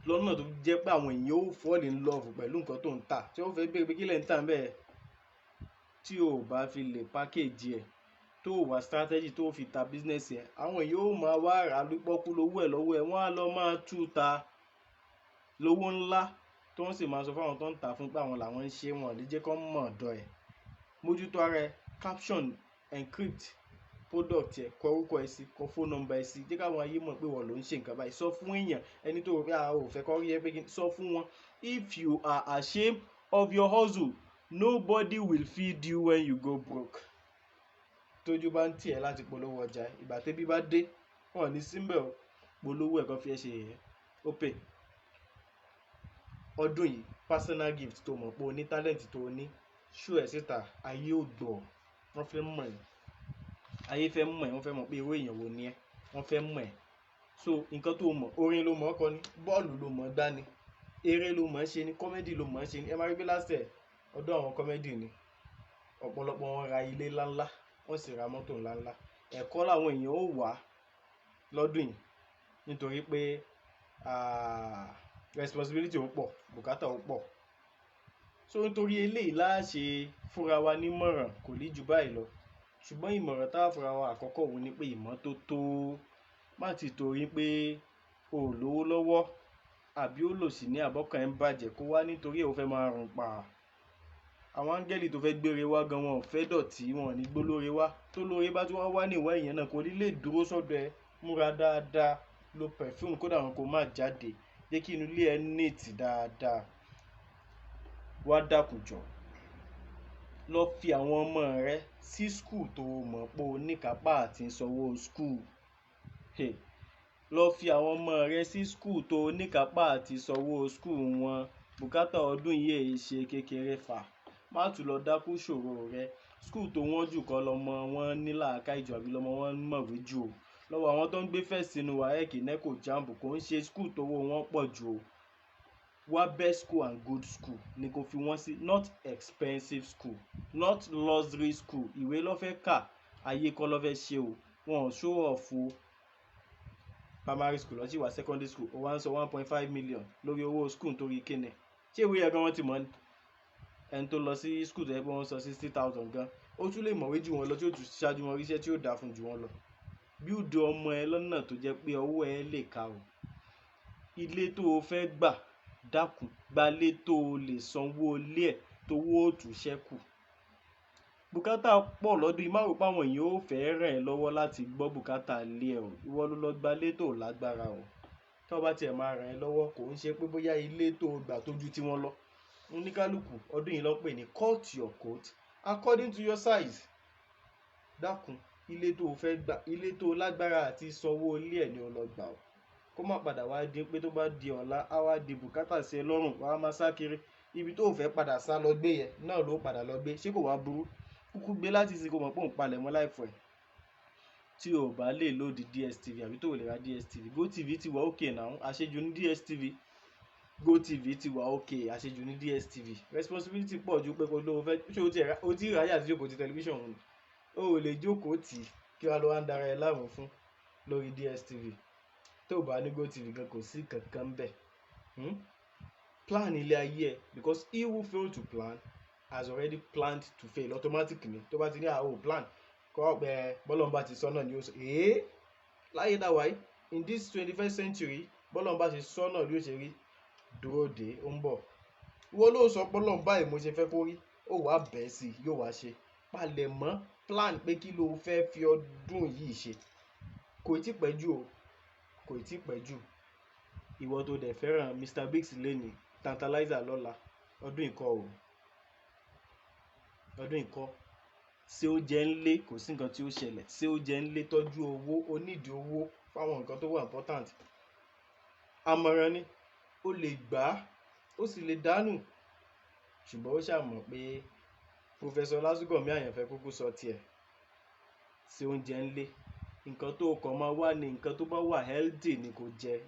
lọ́nà tó jẹ́ pé àwọn èèyàn ó fall in love pẹ̀lú nǹkan tó ń tà, tí ó fẹ́ béèrè pé kí lẹ̀ ń tà bẹ́ẹ̀. Tí o bá fi lè package ẹ̀, tó wà strategy tó fi ta business ẹ̀, àwọn èèyàn ó máa wá rà lúpọ́kú lówó ẹ̀ lọ́wọ́ ẹ̀, wọ́n á lọ máa tú ta lówó ńlá, tó ń sì máa sọ fáwọn tó ń tà fún pé àwọn làwọn ń ṣe, wọn lè jẹ́ kó mọ̀ ọ̀dọ̀ ẹ̀. Mójútó ara ẹ, caption, encrypt product ẹ, kọ orúkọ ẹ sí, kọ phone number ẹ sí, jẹ́ káwọn ayé mọ̀ pé wọ́n ló ń ṣe nǹkan báyìí. Sọ fún èèyàn, ẹni tó rò pé ò fẹ́ kọ́ rí ẹ pé sọ fún wọn. If you are ashamed of your hustle, nobody will feed you when you go broke. Tójú bá ń tì ẹ́ láti polówó ọjà, ìgbà tẹ́bí bá dé, wọn ò ní síbẹ̀ o, polówó ẹ̀ kan fi ẹ́ ṣe yẹ̀yẹ́, ó pè. Ọdún yìí personal gift tó mọ̀ pé o ní talent tó o ní, show ẹ̀ síta, ayé ò gbọ́, wọ́n fẹ́ mọ̀ ẹ́, ayé fẹ́ mọ̀ ẹ́, wọ́n fẹ́ mọ̀ pé irú èèyàn wo ni ẹ́, wọ́n fẹ́ mọ̀ ẹ́. So nǹkan tó mọ̀, orin ló mọ̀ ọ́ kọ ni, bọ́ọ̀lù ló mọ̀ ọ́ gbá ni, eré ló mọ̀ ọ́ ṣe ni, comedy ló mọ̀ ọ́ ṣe ni. Ẹ máa rí pé last year ọdún àwọn comedy ni ọ̀pọ̀lọpọ̀ wọn ra ilé ńláńlá, wọ́n sì ra mọ́tò ńláńlá. Ẹ̀kọ́ làwọn èèyàn ó wà lọ́dún yìí, nítorí pé responsibility ó pọ̀, bùkátà ó pọ̀. So nítorí eléyìí láṣẹ fúnra wa nímọ̀ràn, kò ní ju báyìí lọ. Ṣùgbọ́n ìmọ̀ràn tá a fúnra wa àkọ́kọ́ òun ni pé ìmọ́tótó. Má ti torí pé o ò lówó lọ́wọ́ àbí ó lò sí ní àbọ́kàn ẹ̀ ń bàjẹ́ kó wá nítorí ẹ̀ ó fẹ́ máa rùn pa. Àwọn áńgẹ́lì tó fẹ́ gbére wá gan, wọn ò fẹ́ dọ̀tí, wọn ò ní gbólóore wá. Tó lóore bá tún wá níwá ìyẹn náà kò ní lè dúró sọ́dọ̀ ẹ. Múra dáadáa, lo perfume kódà wọn kò má jáde, jẹ́ kí inú ilé ẹ neat dáadáa. Wá dákùjọ lọ fi àwọn ọmọ rẹ sí school tó mọ̀ pé o ní kápá àti sanwó school. lọ fi àwọn ọmọ rẹ sí skul tó níkápá àti sanwó skul wọn. Bùkátà ọdún yìí ṣe kékeré fà. Má tún lọ dákú ṣòro rẹ. Skul tó wọ́n jù kọ́ lọmọ wọn ní làákàyè jù àbí lọmọ wọn mọ̀wé jù o. Lọ́wọ́ àwọn tó ń gbé first sínú WAEC, NECO, JAMB kò ń ṣe skul tówó wọn pọ̀ jù o. Wá best school and good school ni kò fi wọ́n sí, not expensive school, not luxury school. Ìwé ló fẹ́ kà, ayé kọ́ ló fẹ́ ṣe o. Wọn ò show off o. Primary school lọ sí wá secondary school ó wá ń sọ 1.5 million lórí owó school nítorí kíni. Ṣé ìwé yẹn gan wọ́n ti mọ̀ ni? Ẹni tó lọ sí school tó yẹ pé wọ́n sọ 60,000 gan, ó tún lè mọ̀wé jù wọn lọ tí ó tún ṣáájú wọn ríṣẹ́ tí ó dáa fún jù wọn lọ. Build ọmọ ẹ lọ́nà tó jẹ́ pé ọwọ́ ẹ lè ka o. Ilé tó o fẹ́ gbà, dákun gbalé tó o lè sanwó ilé ẹ̀ tówó ó tún ṣẹ́kù. Bùkátà pọ̀ lọ́dún yìí, má rò pé àwọn èèyàn ó fẹ́ ràn ẹ́ lọ́wọ́ láti gbọ́ bùkátà ilé ẹ̀ o. Ìwọ ló lọ gbalé tó lágbára o. Tí wọ́n bá tiẹ̀ máa ràn ẹ́ lọ́wọ́, kò ń ṣe pé bóyá ilé tó gbà tó ju tí wọ́n lọ. Oníkálùkù ọdún yìí ló pè ní cut your coat according to your size. Dákun ilé tó o fẹ́ gbà, ilé tó lágbára àti sanwó ilé ẹ̀ ni o lọ gbà o. Kó má padà wá di pé tó bá di ọ̀la á wá di bùkátà sí ẹ lọ́rùn, wàá máa sá kiri. Ibi tó o fẹ́ padà sá lọ gbé yẹn náà ló padà lọ gbé. Ṣé kò wá burú? Kúkú gbé láti sí kó mọ̀ pé òun palẹ̀ mọ́ láìfọ̀ ẹ̀. Tí o bá lè lòdì DSTV àbí tó lè ra DSTV, GoTV ti wà okay now, àṣejù ní DSTV. GoTV ti wà okay, àṣejù ní DSTV. Responsibility pọ̀ ju pé kó ló fẹ́ ṣé o ti ráyà sí jókòó ti tẹlifíṣàn òun. O ò lè jókòó tì kí wàá lọ wá ń dara ẹ láàmú fún lórí DSTV. Tó o bá ní GoTV gan kò sí kankan bẹ́ẹ̀. Plan ilé ayé ẹ, because he who fail to plan has already planned to fail automatic ni. Tó bá ti ní àwọn plan kọ́ ọ̀pẹ bọ́lọ́mbà ti sọ náà ni ó sọ. Láyé dáwà yìí in this 21st century bọ́lọ́mbà ti sọ náà ni ó ṣe rí. Dúró dé ó ń bọ̀. Ìwọ ló sọ bọ́lọ́mbà yìí mo ṣe fẹ́ kó rí, ó wàá bẹ́ẹ̀ sí i yóò wá ṣe. Palẹ̀ mọ́ plan pé kí ló fẹ́ fi ọdún yìí ṣe. Kò tí pẹ́ jù o, kò tí pẹ́ jù. Ìwọ tó dẹ̀ fẹ́ràn Mr Biggs lẹ́ni, Tantalizer lọ́la, ọdún ìkọ́ o. Ọdún ìkọ́. Ṣé ó jẹ́ ńlé kò sí nǹkan tí ó ṣẹlẹ̀. Ṣé ó jẹ́ ńlé tọ́jú owó, ó nídìí owó fáwọn nǹkan tó wà important. Àmọ̀ràn ni ó lè gbà á, ó sì lè dánù. Ṣùgbọ́n ó ṣàmọ̀ pé Professor Lásùgànmí Àyànfẹ́ kúkú sọ tiẹ̀. Ṣé oúnjẹ ńlé. Nǹkan tó kàn máa wà ní nǹkan tó bá wà healthy ni kò jẹ.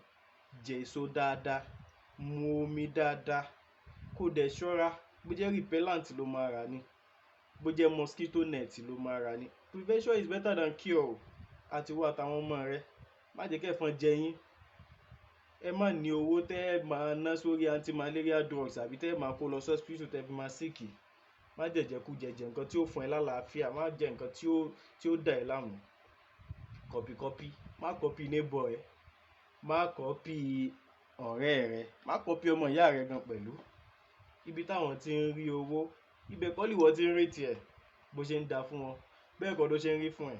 Jẹ èso dáadáa, mu omi dáadáa, kó dẹ̀ ṣọ́ra. Bó jẹ́ repellent ló máa rà ni, bó jẹ́ mosquito net ló máa rà ni. Prevention is better than cure. Àti wá àtàwọn ọmọ rẹ, má jẹ́ kẹ́fọn jẹ yín. Ẹ má ní owó tẹ́ ẹ máa ná sórí anti-malaria drugs àbí tẹ́ ẹ máa kó lọ sí hospital tẹ́ fi máa sick. Má jẹ̀jẹ̀kújẹ jẹ nǹkan tí ó fún ẹ lálàáfíà, má jẹ nǹkan tí ó dà ẹ́ láàmú. Kọ́pì, má kọ́pì neighbor ẹ, má kọ́pì ọ̀rẹ́ rẹ, má kọ́pì ọmọ ìyá rẹ gan pẹ̀lú. Ibi táwọn ti ń rí owó, ibẹ̀ kọ́ lìwọ ti ń rí tiẹ̀. Bó ṣe ń da fún wọn, bẹ́ẹ̀ kọ́ ló ṣe ń rí fún ẹ.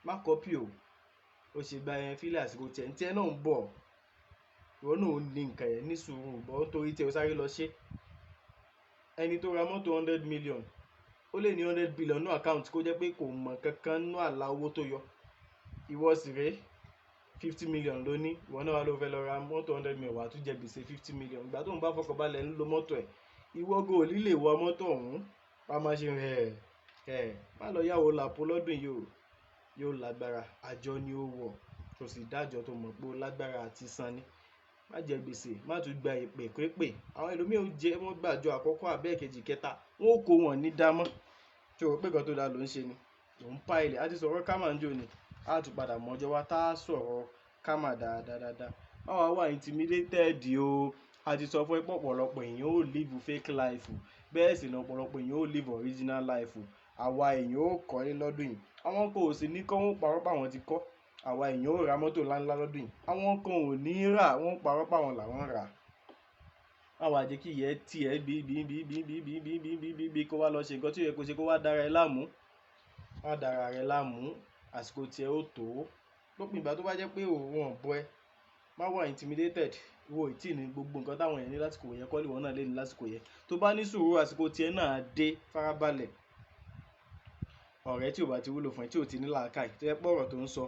Má kọ́pì o. Ó ṣe gba ẹ fílẹ̀ àsìkò tiẹ̀. Ntí ẹ náà ń bọ̀. Ìwọ náà ò ní nǹkan ẹ̀ ní sùúrù bọ́ nítorí tí o sáré lọ ṣe. Ẹni tó ra mọ́tò 100 million, ó lè ní 100 billion ní account kó jẹ́ pé kò mọ̀ kankan nú àlà owó tó yọ. Ìwọ sì rèé 50 million ló ní, ìwọ náà wá ló fẹ́ lọ ra mọ́tò 100 million wà tún jẹ gbèsè 50 million. Ìgbà tó ń bá fọkànbalẹ̀ ń lo mọ́tò ẹ̀, ìwọ go ò ní lè wọ mọ́tò ọ̀hún. Wá máa ṣe má lọ yáwó làpò lọ́dún yìí o. Yóò lágbára, àjọ ni ó wọ̀, kò sì dájọ́ tó mọ̀ pé ó lágbára àti san ni. Má jẹ gbèsè, má tún gba ìpè pépè. Àwọn ẹlòmíì ó jẹ́ wọ́n gbàjọ àkọ́kọ́ àbẹ́ẹ̀kejì kẹta, wọ́n ó kó wọn ní dámọ́. Tí o rò pé nǹkan tó dáa ló ń ṣe ni, ló ń pa ilẹ̀. A ti sọ̀rọ̀ kámà ń jò ni, a tún padà mọ́jọ́ wá tá a sọ̀rọ̀ kámà dáadáa. Báwa wà intimidated o. A ti sọ fún ẹ pé ọ̀pọ̀lọpọ̀ èèyàn ó live fake life, bẹ́ẹ̀ sì ni ọ̀pọ̀lọpọ̀ èèyàn ó live original life. Àwa èèyàn ó kọ́lé lọ́dún yìí, àwọn kan ò sì ní kọ́ wọ́n parọ́ páwọn ti kọ́. Àwa èèyàn ó ra mọ́tò ńláńlá lọ́dún yìí, àwọn kan ò ní rà, wọ́n parọ́ páwọn làwọn rà. Àwa jẹ́ kí ìyẹn tiẹ̀ bí kó wá lọ ṣe nǹkan tí ó yẹ kó ṣe, kó wá dára ẹ láàmú. Má dára rẹ láàmú, àsìkò tiẹ̀ ó tó. Lópin ìgbà tó bá jẹ́ pé òun ò bọ́ ẹ, má wà intimidated. Wo ìtì ní gbogbo nǹkan táwọn èèyàn ní lásìkò yẹn kọ́ lìwọ náà lè ní lásìkò yẹn. Tó bá ní sùúrù, àsìkò tiẹ̀ náà dé, farabalẹ̀. Ọ̀rẹ́ tí ò bá ti wúlò fún ẹ, tí ò ti ní làákàyè, tó yẹ pé ọ̀rọ̀ tó ń sọ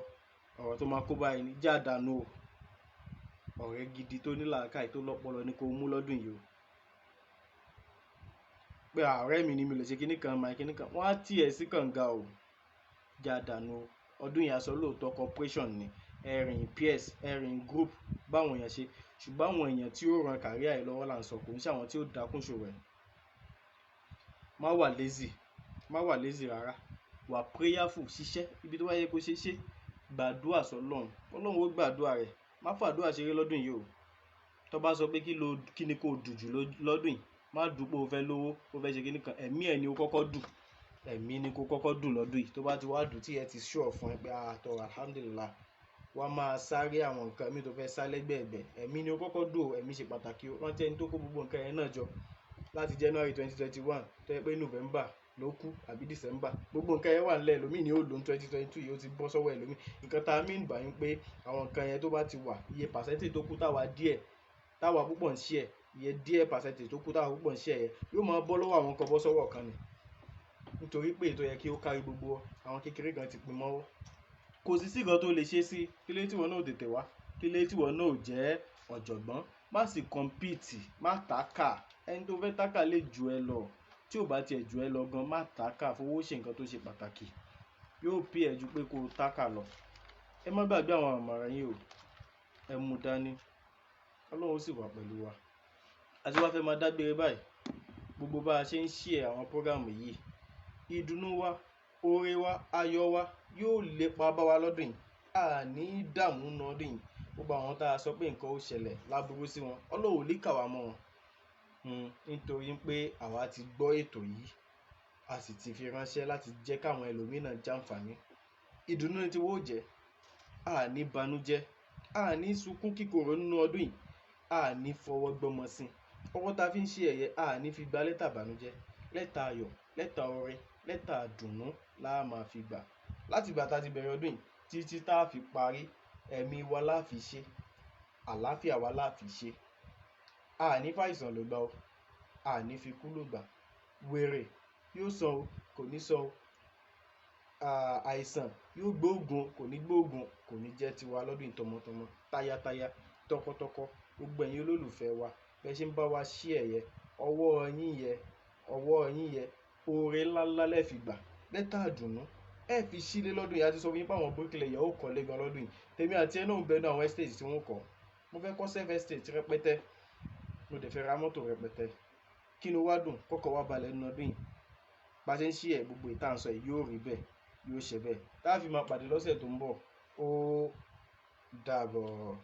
ọ̀rọ̀ tó máa kó báyìí ní já dànù o. Ọ̀rẹ́ gidi tó ní làákàyè tó lọ́pọlọ ni kó mú lọ́dún yìí o. Pé ọ̀rẹ́ mi ni mi lè ṣe kíní kan máa kíní kan, wọ́n á tì ẹ́ sí kànga o. Já dànù o. Ọdún yìí aṣọ lóòótọ́ corporation ni, ẹ̀rìn peers, ẹ̀rìn group báwọn èèyàn ṣe, ṣùgbọ́n àwọn èèyàn tí ó ran kàríà ẹ̀ lọ́wọ́ là ń sọ, kò ń ṣe àwọn tí ó dákún ṣòro ẹ̀. Má wà lazy rárá, wà prayerful, ṣiṣẹ́ ibi tó bá yẹ kó ṣe, gbàdúrà sọ́lọ́run, Ọlọ́run ó gbàdúrà rẹ̀. Má fàdúrà ṣeré lọ́dún yìí o. Tó bá sọ pé kí ni kó dù jù lọ́dún yìí, má dù pé o fẹ́ lówó, o fẹ́ ṣe kíní kan, ẹ̀mí ẹ̀ ni o kọ́kọ́ dù, ẹ̀mí ni kó kọ́kọ́ dù lọ́dún yìí. Tó bá ti wá dù tí ẹ ti sure fún ẹ pé àtọ̀ alhamdulillah, wá máa sáré àwọn nǹkan mi tó fẹ́ sá lẹ́gbẹ̀ẹ́gbẹ̀, ẹ̀mí ni o kọ́kọ́ dù o. Ẹ̀mí ṣe pàtàkì o. Rántí ẹni tó kó gbogbo nǹkan yẹn náà jọ láti January 2021 tó yẹ pé November ló kú àbí December, gbogbo nǹkan yẹn wà nílẹ̀, ẹlòmíì ni ó lò ní 2022 yìí, ó ti bọ́ sọ́wọ́ ẹlòmíì. Nǹkan tá a mean by pé àwọn nǹkan yẹn tó bá ti wà, iye percentage tó kú táwa púpọ̀ ń share, iye díẹ̀ percentage tó kú táwa púpọ̀ ń share yẹn yóò máa bọ́ lọ́wọ́ àwọn kan bọ́ sọ́wọ́ kan ni, nítorí pé ètò yẹ kí ó kárí gbogbo àwọn kékeré kan ti pin mọ́wọ́. Kò sí nǹkan tó lè ṣe sí, kí ló tí wọn náà ò tètè wá, kí ló tí wọn náà ò jẹ́ ọ̀jọ̀gbọ́n. Má sì compete, má tákà, ẹni tó fẹ́ tákà lè ju ẹ lọ, tí ò bá tiẹ̀ ju ẹ lọ gan, má tákà, fowó ṣe nǹkan tó ṣe pàtàkì, yóò pay ẹ ju pé kó tákà lọ. Ẹ má gbàgbé àwọn àmọ̀ràn yín o, ẹ mú dání, Ọlọ́run sì wà pẹ̀lú wa. Àti wá fẹ́ máa dágbére báyìí, gbogbo bá a ṣe ń share àwọn prógámù yìí, ìdùnnú wa, oore wa, ayọ̀ wa yóò lépa bá wa lọ́dún yìí. Àní dààmú nínú ọdún yìí. Gbogbo àwọn tá a sọ pé nǹkan ó ṣẹlẹ̀ láburú sí wọn, Ọlọ́run ò lè kà wá mọ́ wọn. Nítorí pé àwa ti gbọ́ ètò yìí, a sì ti fi ránṣẹ́ láti jẹ́ káwọn ẹlòmíràn jàǹfààní. Ìdùnnú ni tiwọ́ jẹ́, àní banújẹ́, àní sunkún kíkorò nínú ọdún yìí, àní fọwọ́ gbọ́mọ sí. Ọwọ́ tá fi ń ṣe ẹ̀yẹ, àní fi gba lẹ́tà banújẹ́, lẹ́tà ayọ̀, lẹ́tà ọrẹ, lẹ́tà dùnnú la máa fi gbà. Láti ìgbà tá a ti bẹ̀rẹ̀ ọdún yìí títí tá a fi parí, ẹ̀mí wa la fi ṣe, àlàáfíà wa la fi ṣe. Àní fàìsàn ló gbà o, àní fi kú ló gbà. Wèrè yóò sọ o, kò ní sọ o. Àìsàn yóò gbóògùn, kò ní gbóògùn, kò ní jẹ́ tiwa lọ́dún yìí tọmọtọmọ, táyátáyá, tọkọtọkọ. Gbogbo ẹ̀yin olólùfẹ́ wa, bẹ́ẹ̀ ṣe ń bá wa share ẹ̀yẹ, ọwọ́ yín yẹ, oore ńláńlá lẹ́ fi gbà, lẹ́tà dùnnú ẹ fi sílé lọ́dún yìí. A ti sọ fún yín pé àwọn bricklayer yóò kọ́lé gan lọ́dún yìí. Tèmi àti ẹ náà ń bẹ ní àwọn estate tí wọ́n kọ́. Mo fẹ́ kọ́ self estate rẹpẹtẹ, mo dẹ̀ fẹ́ ra mọ́tò rẹpẹtẹ. Kí ni ó wá dùn kọ́kọ́ wá balẹ̀ nínú ọdún yìí. Bá ṣe ń share gbogbo ìtàn sọ yìí yóò rí bẹ́ẹ̀, yóò ṣe bẹ́ẹ̀. Tá a fi máa pàdé lọ́sẹ̀ tó ń bọ̀, ó dàbọ̀.